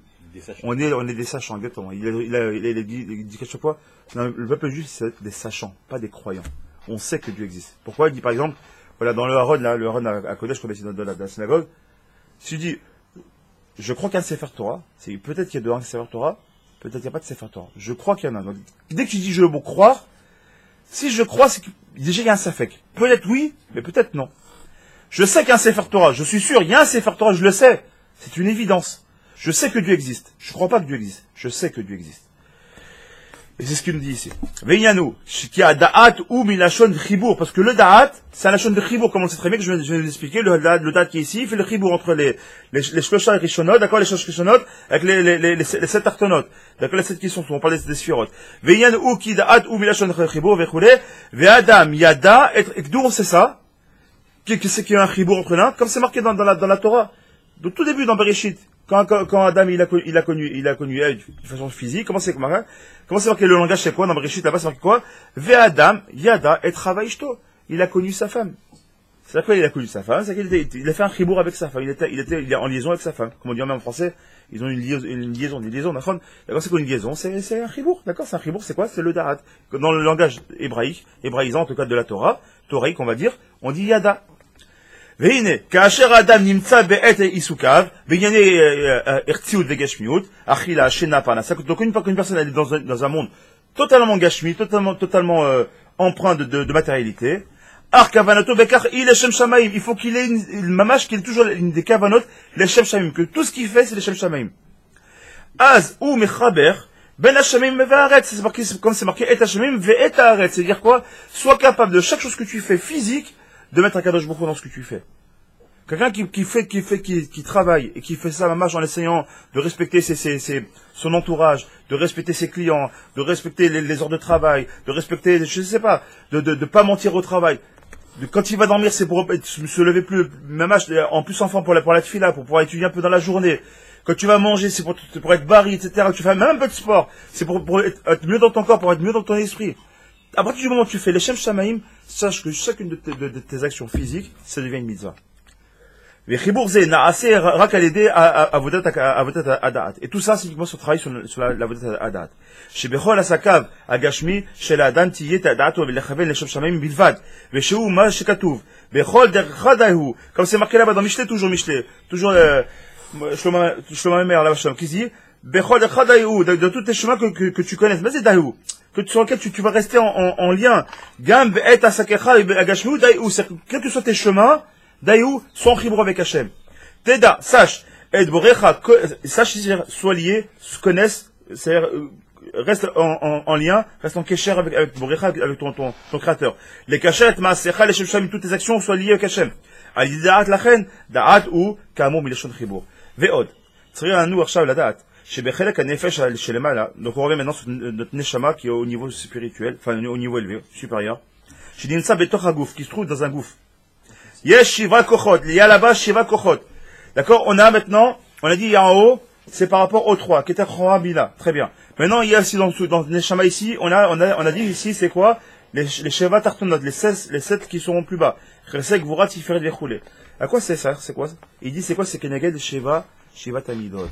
On est des sachants, exactement. Il dit quelque fois, le peuple juif, c'est des sachants, pas des croyants. On sait que Dieu existe. Pourquoi? Il dit par exemple, voilà, dans le Haron, là, le Haron à Kodesh, qu'on est ici dans la synagogue, si tu dis, je crois qu'il y a un Sefer Torah, peut-être qu'il y a un Sefer Torah, peut-être qu'il n'y a pas de Sefer Torah. Je crois qu'il y en a. Donc, dès que tu dis je veux croire, si je crois, c'est que déjà il y a un Safek. Peut-être oui, mais peut-être non. Je sais qu'il y a un Sefer Torah, je suis sûr, il y a un Sefer Torah, je le sais. C'est une évidence. Je sais que Dieu existe. Je ne crois pas que Dieu existe. Je sais que Dieu existe. Et c'est ce qu'il nous dit ici. Veillanu, qui a da'at ou milachon de chibour. Parce que le da'at, c'est un lachon de chibour, comme on sait très bien que je viens de vous expliquer. Le da'at qui est ici, il fait le chibour entre les shloshah et rishonot, d'accord, les shloshah rishonot, avec les 7 artonot. D'accord, les 7 qui sont, on parle des sphirot. Veillanu, qui da'at ou milachon de chibour, vechoule, ve'adam, yada, et d'où on sait ça? Qu'est-ce qu'il y a un chibour entre l'un? Comme c'est marqué dans la Torah. Donc, tout début dans Bereshit, quand Adam, il a connu Ève de façon physique, comment c'est marqué le langage, c'est quoi? Dans Bereshit, là-bas, c'est marqué quoi? Ve Adam, Yada, et Travaishto. Il a connu sa femme. C'est après il a connu sa femme, c'est qu'il a fait un chibour avec sa femme, il est en liaison avec sa femme. Comme on dit même en français, ils ont une liaison, d'accord, c'est quoi une liaison? C'est un chibour, d'accord? C'est un chibour, c'est quoi? C'est le darat. Dans le langage hébraïsant, en tout cas de la Toraïque, on va dire, on dit Yada. והנה, כאשר האדם נמצא בעת עיסוקיו, בענייני הרציאות וגשמיות, אכילה, שינה, פרנסה, donc une personne elle est dans un monde totalement gashmi, totalement empreint de matérialité, il faut qu'il ait une mamash, qu'il ait toujours une des kavanot, les shem shamim, que tout ce qu'il fait, c'est les shem shamim. Az ou mechaber, ben hashamim ve'aret, c'est marqué, comme c'est marqué, et hashamim ve'et haaret, c'est-à-dire quoi? Sois capable de chaque chose que tu fais physique, de mettre un kadosh baruch hu dans ce que tu fais. Quelqu'un qui travaille, et qui fait ça mamash en essayant de respecter son entourage, de respecter ses clients, de respecter les heures de travail, de respecter, je sais pas, de pas mentir au travail. Quand il va dormir, c'est pour se lever plus, même en plus enfant pour la tefila, pour pouvoir étudier un peu dans la journée. Quand tu vas manger, c'est pour être bari, etc. Tu fais même un peu de sport. C'est pour être mieux dans ton corps, pour être mieux dans ton esprit. À partir du moment où tu fais les shem shamaim, sache que chacune de tes actions physiques, ça devient une mitzvah. Et tout ça, c'est uniquement sur le travail sur la vodat adat. שבכל עסקיו הגשמי של האדם תהיה דעתו ולכוון לשם שמיים בלבד, ושהוא מה שכתוב, בכל דרך חדה הוא, comme c'est marqué là-bas dans Mishlé, toujours Shlomo Meir là-bas, qui dit, בכל דרך חדה הוא, dans tous tes chemins que tu connais, mais c'est dahu, sur lequel tu vas rester en lien, gam be'et asakecha agashmi dahu, quels que soient tes chemins, dahu, sont en chibro avec Hachem. Teda, sache, et borecha, sache, sois lié, se connaissent, c'est-à-dire, reste en lien, reste en kécher avec ton créateur. Les kachet, maasecha, les shem toutes tes actions soient liées avec Hachem. Ali da'at lachen, da'at ou, kamo milashon chibur. Ve'od. C'est-à-dire, à nous, arshav la da'at. Shebechelek ha-nefesh shelemala. Donc, on revient maintenant sur notre neshama qui est au niveau spirituel, enfin, au niveau élevé, supérieur. Shedinsa betoch ha-gouf, qui se trouve dans un gouffre. Yesh shiva kochot. Il y a là-bas shiva kochot. D'accord? On a maintenant, on a dit, il y a en haut, c'est par rapport aux trois, qui était Bila. Très bien. Maintenant, il y a aussi dans le Neshama ici, on a dit ici, c'est quoi? Les Sheva Tartonot, les 7 qui seront plus bas. Chesek Vurat Tiferet Vechule. À quoi c'est ça? C'est quoi? Il dit, c'est quoi? C'est Keneged Sheva Tamidot.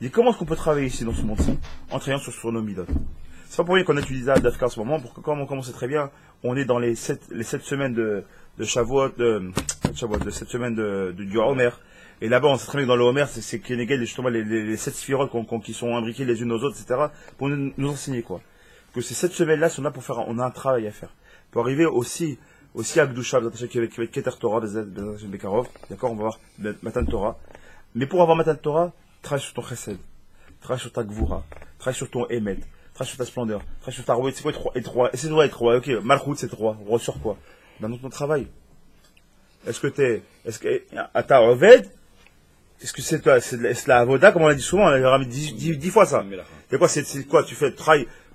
Il dit, comment est-ce qu'on peut travailler ici dans ce monde-ci? En travaillant sur nos midot. C'est pas pour rien qu'on a utilisé Adafka en ce moment, pour que, comme on commence très bien, on est dans les 7 semaines de Shavuot, de 7 semaines du Homer. Et là-bas, on sait très bien que dans le Homer, c'est Kenegel, justement, les 7 sphirotes qui sont imbriquées les unes aux autres, etc., pour nous enseigner quoi. Que ces 7 semaines-là sont là pour faire, on a un travail à faire. Pour arriver aussi à Gdusha, avec Keter Torah, Bekarov, d'accord, on va voir Matan Torah. Mais pour avoir Matan Torah, travaille sur ton chesed, travaille sur ta gvura, travaille sur ton emet, travaille sur ta splendeur, travaille sur ta roi, c'est quoi être roi? Et c'est droit être roi, ok, Malchut c'est roi sur quoi? Dans ton travail. Est-ce que t'as Oved? Est-ce que c'est la avoda, comme on l'a dit souvent, on l'a ramené 10 fois ça. C'est quoi, c'est quoi, tu fais,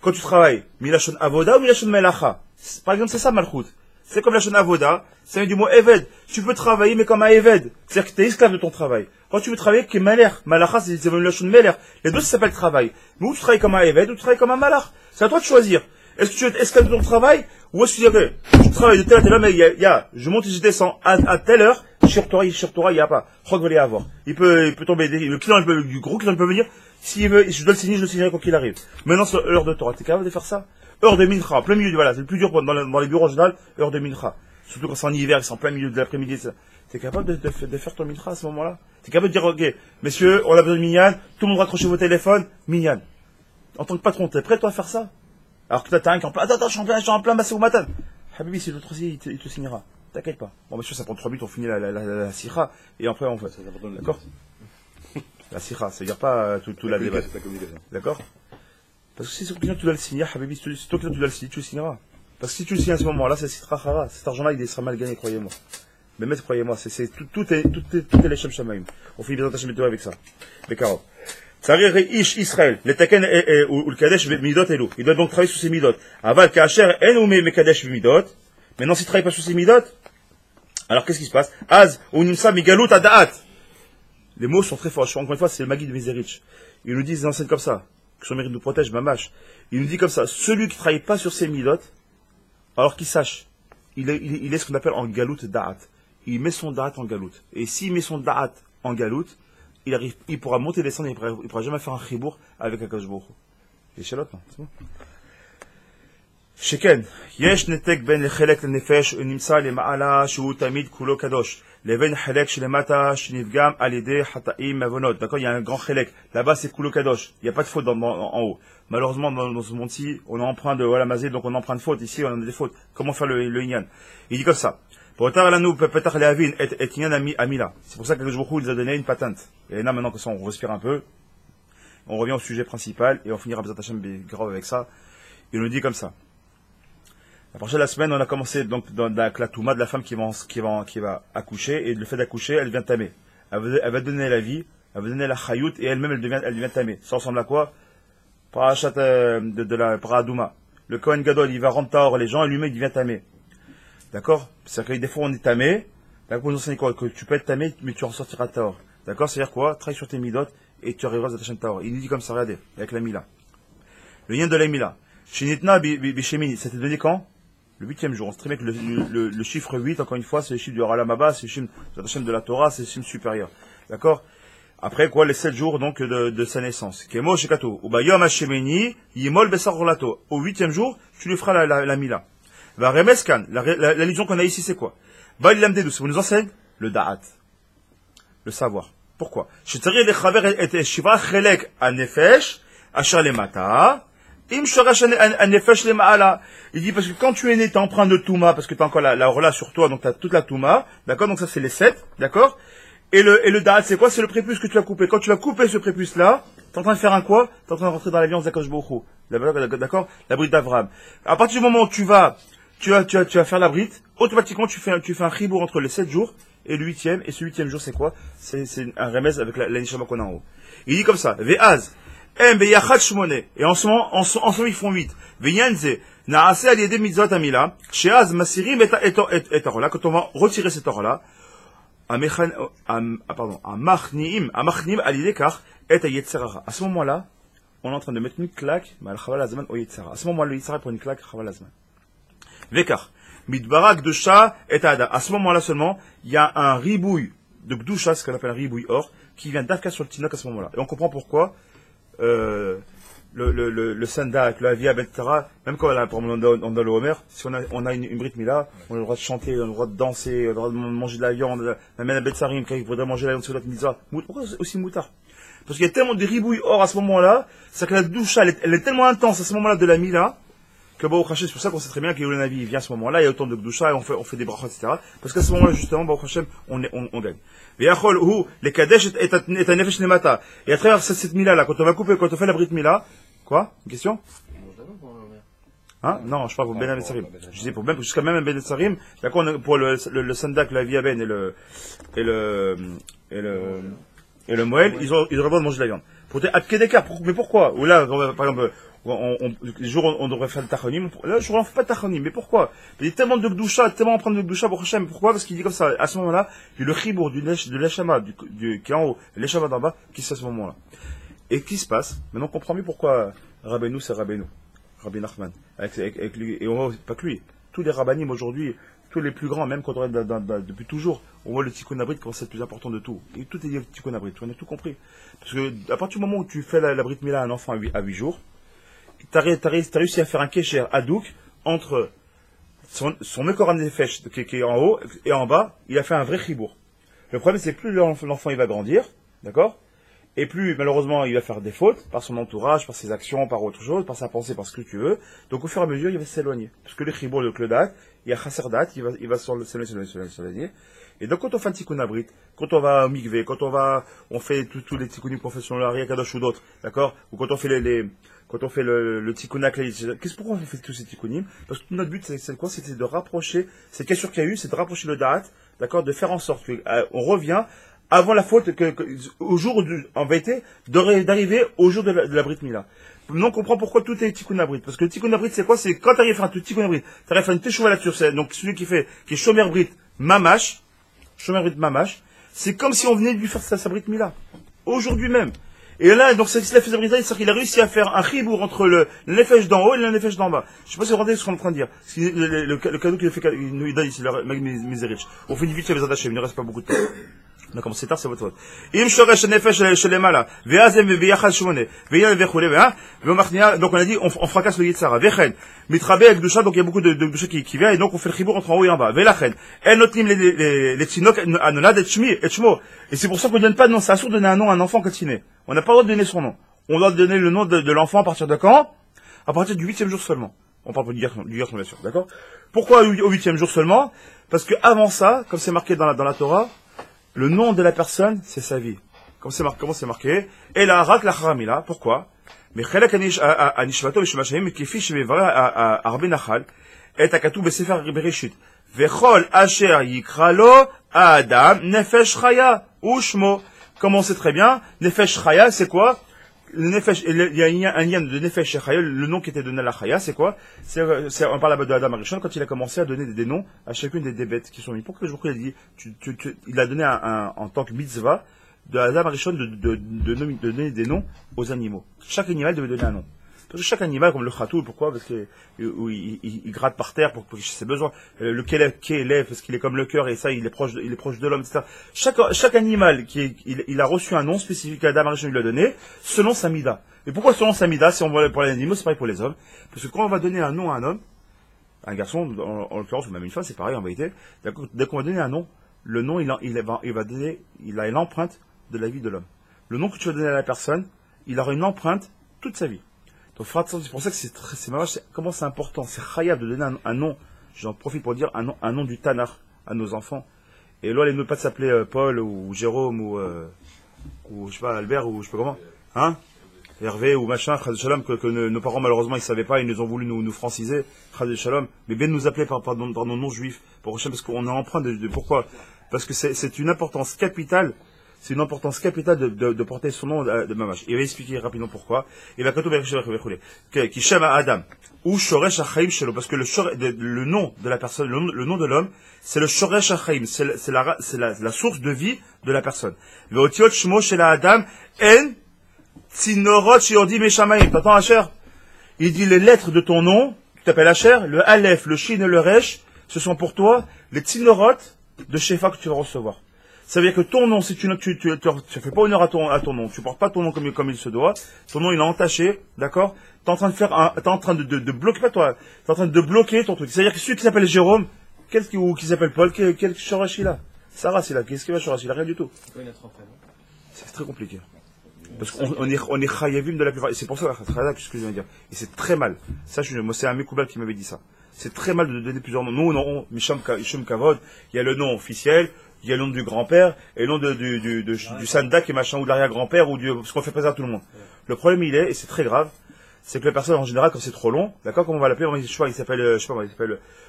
quand tu travailles, milachon avoda ou milachon melacha? Par exemple, c'est ça, malchut. C'est comme milachon avoda, ça vient du mot eved. Tu peux travailler, mais comme un eved. C'est-à-dire que tu es esclave de ton travail. Quand tu veux travailler, que malach. Malacha, c'est milachon meler. Les deux, ça s'appelle travail. Mais où tu travailles comme un eved, ou tu travailles comme un malach. C'est à toi de choisir. Est-ce que tu es esclave de ton travail, ou est-ce que tu dis, ok, je travaille de telle à telle heure, mais je monte et je descends à telle heure, sur Torah, il n'y a pas. Chok va les avoir. Il peut tomber, le client, du gros client, il peut venir, s'il veut, je dois le signer, je le signerai quoi qu'il arrive. Maintenant, sur heure de Torah, t'es capable de faire ça? Heure de mincha, plein milieu, voilà, c'est le plus dur dans les bureaux en général, heure de mincha. Surtout quand c'est en hiver, c'est en plein milieu de l'après-midi, t'es capable de faire ton mincha à ce moment-là? T'es capable de dire, ok, messieurs, on a besoin de minyan, tout le monde raccrochez vos téléphones, minyan. En tant que patron, t'es prêt, toi, à faire ça? Alors que t'as un qui est en plein, attends, je suis en plein, massé au matin. Habibi, si l'autre aussi, il te signera. T'inquiète pas. Bon, monsieur, ça prend 3 minutes, on finit la sikha, et après on fait. D'accord? La sikha, ça veut dire pas tout la débat. D'accord? Parce que si c'est toi qui dois le signer, Habibi, c'est toi qui dois le signer, tu le signeras. Parce que si tu le signes à ce moment-là, c'est Sitra Khara. Cet argent-là, il sera mal gagné, croyez-moi. Mais maître, croyez-moi, tout est les Shem Shamaim. On finit bien attaché avec ça. Mais caro. Tzarich ish Israël, le taken ou le kadesh midot elu. Il doit donc travailler sur ses midot. Aval kacher en ou me kadesh midot. Maintenant, s'il travaille pas sur ses midot, alors qu'est-ce qui se passe? Az ou nimsa migalut adaat. Les mots sont très forts. Encore une fois, c'est le Magid de Mizerich. Ils nous disent, ils enseignent comme ça. Que son mérite nous protège, mamash. Il nous dit comme ça, celui qui ne travaille pas sur ses midot, alors qu'il sache, il est ce qu'on appelle en galout da'at. Il met son da'at en galout. Et s'il met son da'at en galout, il pourra monter et descendre, il ne pourra jamais faire un chibour avec un Akadosh Baruch Hu. Et Shalot, non, c'est bon. Sheken, yesh netek ben lechelek lenefesh unimsa lema'ala shu tamid kulo kadosh. Leven chelek shelemata shenivgam alide hataim mavonot. D'accord, il y a un grand chelek. Là-bas, c'est kulo kadosh. Il n'y a pas de faute en haut. Malheureusement, dans ce monde-ci, on a emprunt de voilà mazé, donc on emprunte faute. Ici, on a des fautes. Comment faire le inyan? Il dit comme ça. C'est pour ça que le jour il a donné une patente. Et là, maintenant que ça, on respire un peu, on revient au sujet principal et on finira grave avec ça. Il nous dit comme ça. La prochaine semaine, on a commencé donc avec la touma de la femme qui va accoucher, et le fait d'accoucher, elle devient tamée. Elle va donner la vie, elle va donner la chayout, et elle-même elle devient tamée. Ça ressemble à quoi? Parachat de la Paradouma. Le Kohen Gadol, il va rendre tahor les gens, et lui-même il devient tamé. D'accord? C'est-à-dire que des fois on est tamé, d'accord, nous enseigne quoi? Que tu peux être tamé, mais tu en sortiras tahor. D'accord? C'est-à-dire quoi? Travaille sur tes midot, et tu arriveras à ta chaîne tahor. Il nous dit comme ça, regardez, avec la mila. Le lien de la mila. Shinitna bishemini, ça t'est donné quand? Le 8e jour. On sait très bien que le chiffre 8, encore une fois, c'est le chiffre du Ralamaba, c'est le chiffre de la Torah, c'est le chiffre supérieur. D'accord? Après quoi, les 7 jours donc de sa naissance. Kemo shekato. Ubayom hashemeni yimol besar rolato. Au 8e jour, tu lui feras la mila. Va remeskan. L'allusion qu'on a ici, c'est quoi? Balilam dedou. Ça nous enseigne le da'at. Le savoir. Pourquoi? Shetari lechaver et shiva chelek anefesh asher lemata. Il dit parce que quand tu es né, tu es empreint de Touma, parce que tu as encore la Orla sur toi, donc tu as toute la Touma, d'accord? Donc ça c'est les 7, d'accord? Et le Da'at c'est quoi? C'est le prépuce que tu as coupé. Quand tu as coupé ce prépuce là, tu es en train de faire un quoi? Tu es en train de rentrer dans l'alliance d'Akadosh Baruch Hu, d'accord? La brite d'Avraham. À partir du moment où tu vas faire la brite, automatiquement tu fais un chibour entre les 7 jours et le 8e, et ce 8e jour c'est quoi? C'est un remèze avec la nishama qu'on a en haut. Il dit comme ça, Ve'az. Et en ce moment, ils font 8. Naase aliede mitzvot amila, sheaz masirim et là, quand on va retirer cette or-là, amachnim aliede kar et yetzerara. À ce moment-là, on est en train de mettre une claque, mais al chaval azman o yetzerara. À ce moment-là, le yetzerara pour une claque, chaval azman. Vekar, mitbarak de sha et ada. À ce moment-là seulement, il y a un ribouille de gdusha, ce qu'on appelle un ribouille or, qui vient d'afka sur le tinok à ce moment-là. Et on comprend pourquoi, le sandak, le avia, etc. Même quand on dans le Homer, si on a une brite mila, on a le droit de chanter, on a le droit de danser, on a le droit de manger de la viande, même la betsarim, quand il faudrait manger la viande sur la mitzvah. Pourquoi aussi moutard? Parce qu'il y a tellement de ribouilles or à ce moment-là, c'est que la doucha, elle est tellement intense à ce moment-là de la mila, que Baruch Hashem, c'est pour ça qu'on sait très bien que le Navi vient à ce moment-là, il y a autant de gdusha, et on fait des brachot, etc. Parce qu'à ce moment-là, justement, Baruch Hashem, on gagne. Et à travers cette mila-là, quand on fait la brite mila, quoi? Une question? Hein? Non, je parle pour Ben Avetsarim. Je disais pour Ben, jusqu'à même Ben Avetsarim, d'accord, pour le sandak, la viaben et le moël, ils ont le droit de manger de la viande. Pour mais pourquoi? Ou là, par exemple, les jours on devrait faire le tachonim, là, je ne fais pas de tachonim, mais pourquoi? Il y a tellement de gdusha, tellement empreinte de gdusha pour Hashem, pourquoi? Parce qu'il dit comme ça, à ce moment-là, il y a le chibour de l'eshama, qui est en haut, et l'eshama d'en bas, qui se fait à ce moment-là. Et qu'est-ce qui se passe? Maintenant, on comprend mieux pourquoi Rabbeinu, c'est Rabbeinu. Rabbi Nachman. Avec lui, et on voit, pas que lui. Tous les rabbanim aujourd'hui, tous les plus grands, même quand on est depuis toujours, on voit le tikkun abrit comme c'est le plus important de tout. Et tout est lié au tikkun abrit. On a tout compris. Parce que, à partir du moment où tu fais la brit mila à un enfant à 8 jours, t'as réussi à faire un kécher adouk entre son mekoran nefesh, qui est en haut, et en bas, il a fait un vrai chibour. Le problème, c'est que plus l'enfant il va grandir, d'accord? Et plus, malheureusement, il va faire des fautes par son entourage, par ses actions, par autre chose, par sa pensée, par ce que tu veux. Donc, au fur et à mesure, il va s'éloigner. Parce que le chibour, le klodat, il y a chasserdat, il va s'éloigner. Et donc, quand on fait un tikkun abrit, quand on va au mikvé, quand on fait tous les tikkunim qu'on fait sur le Ari Kadosh ou d'autres, d'accord? Ou quand on fait quand on fait le tikkun aklei, pourquoi on fait tous ces tikkunim? Parce que notre but, c'est quoi? C'était de rapprocher, cette question qu'il y a eu, c'est de rapprocher le da'at, d'accord? De faire en sorte qu'on revient avant la faute, au jour en vérité, d'arriver au jour de la Brit Mila. Non, on comprend pourquoi tout est tikkun abrit. Parce que le tikkun abrit, c'est quoi? C'est quand tu arrives à faire un tikkun abrit, tu arrives à faire une teshuva là-dessus, donc celui qui est shomer brit mamash, C'est comme si on venait de lui faire sa Brit Mila. Aujourd'hui même. Et là, donc, c'est la fait sa Brit Mila, c'est-à-dire qu'il a réussi à faire un chibour entre le nefesh d'en haut et le nefesh d'en bas. Je sais pas si vous rendez ce qu'on est en train de dire. Le cadeau qu'il a fait, il nous donne ici, mes riches. On fait vite chez les attachés, il ne reste pas beaucoup de temps. D'accord, c'est tard, c'est votre faute. Im shoresh nefesh shelema ve'azem ve'yachal shmone ve'yal ve'chule ve'machnia. Donc on a dit on fracasse le yitzhara ve'chen mitrabe avec doucha, donc il y a beaucoup de doucha qui vient et donc on fait le chibour entre en haut et en bas ve'lachen en notlim les tzinok anonad et shmo, et c'est pour ça qu'on ne donne pas de nom. C'est assourd de donner un nom à un enfant quand il naît. On n'a pas le droit de donner son nom. On doit donner le nom de l'enfant à partir de quand? À partir du 8e jour seulement. On parle du garçon bien sûr, d'accord? Pourquoi au 8e jour seulement? Parce que avant ça, comme c'est marqué dans la Torah, le nom de la personne, c'est sa vie. Comment c'est marqué? Et la rak la haramila. Pourquoi? Mais chelak anishvato v'shemashayim kifi shemevara arbe nachal et akatu besefer bereshit vechol asher yikralo adam nefesh chaya ou shmo. Comme on sait très bien, nefesh chaya, c'est quoi? Le nefesh, il y a un lien de nefesh et chaya. Le nom qui était donné à la chaya, c'est quoi? On parle là-bas de Adam Arishon quand il a commencé à donner des noms à chacune des bêtes qui sont mises. Pourquoi il a dit, il a donné en tant que mitzvah de Adam Arishon de donner des noms aux animaux. Chaque animal devait donner un nom. Parce que chaque animal, comme le khatou, pourquoi? Parce que il gratte par terre pour ses besoins. Le kélef, parce qu'il est comme le cœur et ça, il est proche de l'homme, etc. Chaque animal il a reçu un nom spécifique à Adam Arishon, il l'a donné selon sa mida. Et pourquoi selon sa mida? Si on voit pour les animaux, c'est pareil pour les hommes. Parce que quand on va donner un nom à un homme, un garçon, en l'occurrence, ou même une femme, c'est pareil en vérité. Dès qu'on va donner un nom, le nom, il a l'empreinte de la vie de l'homme. Le nom que tu vas donner à la personne, il aura une empreinte toute sa vie. Donc, c'est pour ça que c'est marrant, comment c'est important, c'est khayab de donner un nom. J'en profite pour dire un nom du Tanakh à nos enfants. Et là, les ne pas s'appeler Paul ou Jérôme ou je sais pas, Albert ou je sais pas comment, hein, Hervé ou machin, Chad Shalom, que nos parents malheureusement ils savaient pas, ils nous ont voulu nous franciser, Chad Shalom, mais bien de nous appeler par nos noms juifs, parce qu'on a empreint de pourquoi? Parce que c'est une importance capitale. C'est une importance capitale de porter son nom de Mamash. Il va expliquer rapidement pourquoi. Il va qui shema Adam ou shoresh hachaim shelo, parce que le nom de la personne, le nom de l'homme, c'est le shoresh hachaim, c'est la source de vie de la personne. Veotiot shmo shela Adam en tzinorot shiordi meshamayim. T'entends Asher? Il dit les lettres de ton nom, tu t'appelles Asher, le Aleph, le Shin et le Resh, ce sont pour toi les tzinorot de Shefa que tu vas recevoir. Ça veut dire que ton nom, si tu fais pas honneur à ton nom, tu portes pas ton nom comme il se doit, ton nom il est entaché, d'accord? T'es en train de bloquer, pas toi, t'es en train de bloquer ton truc. C'est-à-dire que celui qui s'appelle Jérôme, ou qui s'appelle Paul, quel shorash il a? Sarah, c'est là, qu'est-ce qu'il va shorash? Il a rien du tout. C'est très compliqué. Parce qu'on est chayavim de la plupart, et c'est pour ça que ce que je viens de dire. Et c'est très mal. Ça, moi, c'est un Mekoubal qui m'avait dit ça. C'est très mal de donner plusieurs noms. Nous, on Misham Kavod, il y a le nom officiel, il y a le nom du grand-père et le nom du sandak et machin, ou de l'arrière-grand-père, ou parce qu'on fait plaisir à tout le monde. Le problème, et c'est très grave, c'est que la personne, en général, quand c'est trop long, d'accord, comment on va l'appeler, il s'appelle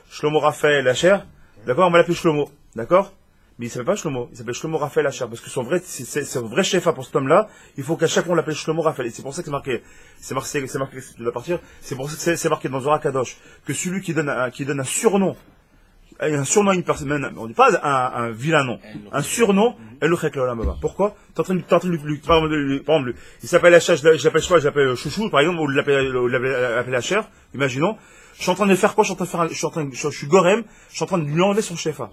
Shlomo Raphaël Hacher, d'accord, on va l'appeler Shlomo, d'accord? Mais il s'appelle pas Shlomo, il s'appelle Shlomo Raphaël Hacher, parce que c'est son vrai chef pour cet homme-là, il faut qu'à chaque fois on l'appelle Shlomo Raphaël, et c'est pour ça que c'est marqué de la partir, c'est pour ça que c'est marqué dans Zohar Kadosh, que celui qui donne un surnom à une personne, on dit pas un vilain nom, un surnom, pourquoi? T'es en train de par exemple, il s'appelle Hacher, je l'appelle Chouchou, par exemple, ou l'appelle Hacher, imaginons, je suis en train de faire quoi? Je suis Gorem, je suis en train de lui enlever son shefa.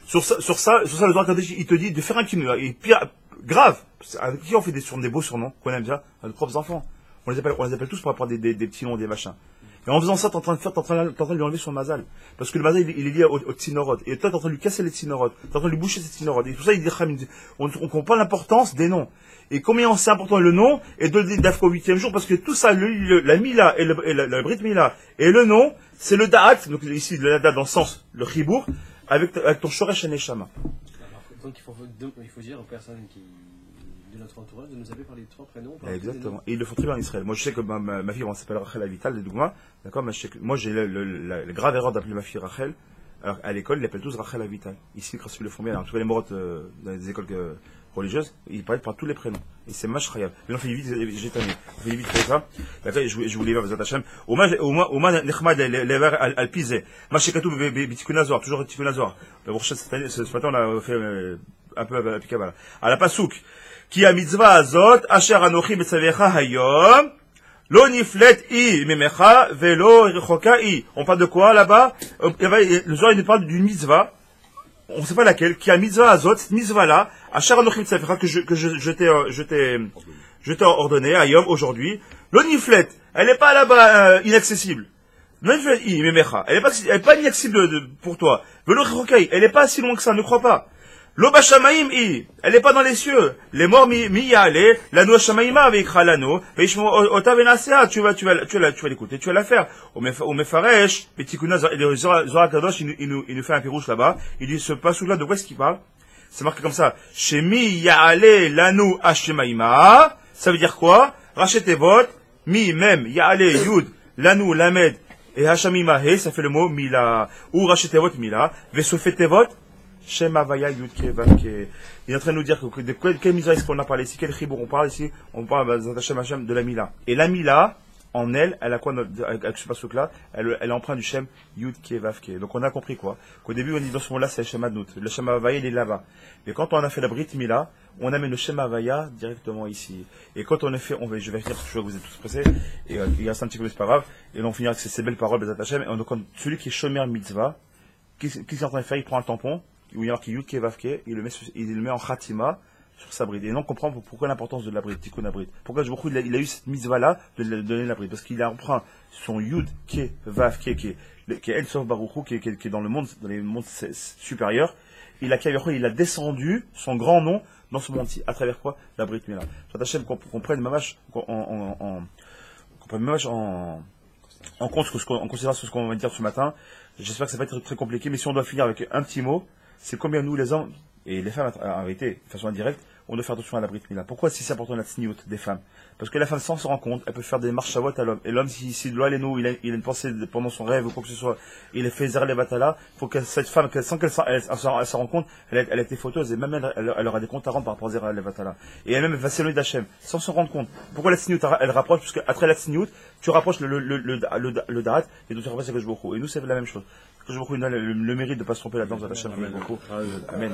Sur ça, le droit il te dit de faire un kinou, et pire, grave, avec qui on fait des beaux surnoms, qu'on aime bien, à nos propres enfants. On les appelle tous pour avoir des petits noms, des machins. Et en faisant ça, t'es en train de lui enlever son mazal. Parce que le mazal, il est lié au tzinorod. Et toi, t'es en train de lui casser les tzinorod. T'es en train de lui boucher ses tzinorod. Et tout ça, il dit, on comprend pas l'importance des noms. Et combien c'est important le nom, et de le dire d'Afro au 8e jour, parce que tout ça, la Mila, et la Brit Mila, et le nom, c'est le Da'at, donc ici, le Da'at dans le sens, le Chibour, avec ton Shoresh Neshama. Donc il faut dire aux personnes de notre entourage de nous appeler par les trois prénoms. Exactement. Et ils le font très bien en Israël. Moi, je sais que ma fille, on s'appelle Rachel Avital, de Dougma. D'accord? Moi, j'ai la grave erreur d'appeler ma fille Rachel. Alors, à l'école, ils l'appellent tous Rachel Avital. Ici, quand ils le font bien, alors, tu vois les morottes dans les écoles religieuses, ils parlent par tous les prénoms. Et c'est Mashrayab. Mais on fait vite, j'ai terminé. On fait vite ça. D'accord? Je voulais voir, vous Hashem. Au moins, Nechmad, l'Ever Alpizé. Machekatou, Bitikunazor, toujours Bitikunazor. Ce matin, on a fait, un peu applicable. À la pasouk, qui a mitzvah azot, asher anochi betzavecha hayom, lo niflet i memecha, velo rechoka i. On parle de quoi là-bas? Le Zohar, il nous parle d'une mitzvah, on ne sait pas laquelle, qui a mitzvah azot, cette mitzvah-là, asher anochi betzavecha, que je t'ai ordonné, hayom, aujourd'hui, lo niflet, elle n'est pas là-bas inaccessible. Elle n'est pas inaccessible pour toi. Elle n'est pas si loin que ça, ne crois pas. L'oba shamaim elle n'est pas dans les cieux. Les morts miyale, l'ano shamaima avec ralano, veishmo ota venasea, tu vas l'écouter, tu vas la faire. Au mefaresh, petikuna, Zohar Kadosh, il nous fait un pirouche là-bas. Il dit ce passage-là, de quoi est-ce qu'il parle? C'est marqué comme ça. Shemi ya'ale lanu ashemaima. Ça veut dire quoi? Rachetevot, mi mem ya'ale yud lanu lamed. Et Hachamima he, ça fait le mot mila. Ou rachetevot mila. Vesofetevot, Shem Havaya Yudke Vavke. Il est en train de nous dire que de quelle misère est-ce qu'on a parlé ici, quel chibour on parle ici? On parle de la mila. Et la mila, en elle, elle a quoi avec ce pasuk-là? Elle emprunte du Shem Yudke Vavke. Donc on a compris quoi? Qu'au début on dit dans ce mot-là c'est le Shem Adnout. Le Shem Havaya il est là-bas. Mais quand on a fait la Brit Mila, on amène le Shem Havaya directement ici. Et quand on a fait, je vais dire, je vois que vous êtes tous pressés, et il reste un petit peu, c'est pas grave, et on finira avec ces belles paroles, Bezat Hashem, et donc celui qui est Shomer Mitzvah, qu'est-ce qu'il est en train de faire? Il prend un tampon, où il y a marqué Yudke Vavke, il le met en Khatima sur sa bride. Et on comprend pourquoi l'importance de la bride, Tikkun bride. Pourquoi il a eu cette mitzvah-là de donner la bride? Parce qu'il a emprunt son Yudke Vavke, qui est El Sof Baruchou, qui est dans le monde, dans les mondes supérieurs. Il a descendu son grand nom dans ce monde-ci. À travers quoi? La Brit Mila. Soit Hachem qu'on prenne mamash en compte en considération ce qu'on va dire ce matin. J'espère que ça va être très compliqué, mais si on doit finir avec un petit mot, c'est combien nous les hommes et les femmes en vérité, de façon indirecte, on doit faire attention à la Brit Mila. Pourquoi si c'est important la tsniout des femmes? Parce que la femme, sans se rendre compte, elle peut faire des marchavot à l'homme. Et l'homme, si de l'oilénou, il a une pensée pendant son rêve ou quoi que ce soit, il a fait zéro les batala, faut que cette femme, sans qu'elle s'en rende compte, elle a été fauteuse et même elle aura des comptes à rendre par rapport à zéro les batala. Et elle-même, elle va s'éloigner d'Hachem, sans s'en rendre compte. Pourquoi la tsniout, elle rapproche? Parce qu'après la tsniout, tu rapproches le darat, et donc tu rapproches avec Hachem. Et nous, c'est la même chose. Que je vous le mérite de ne pas se tromper là-dedans, Hachem. Amen. Amen.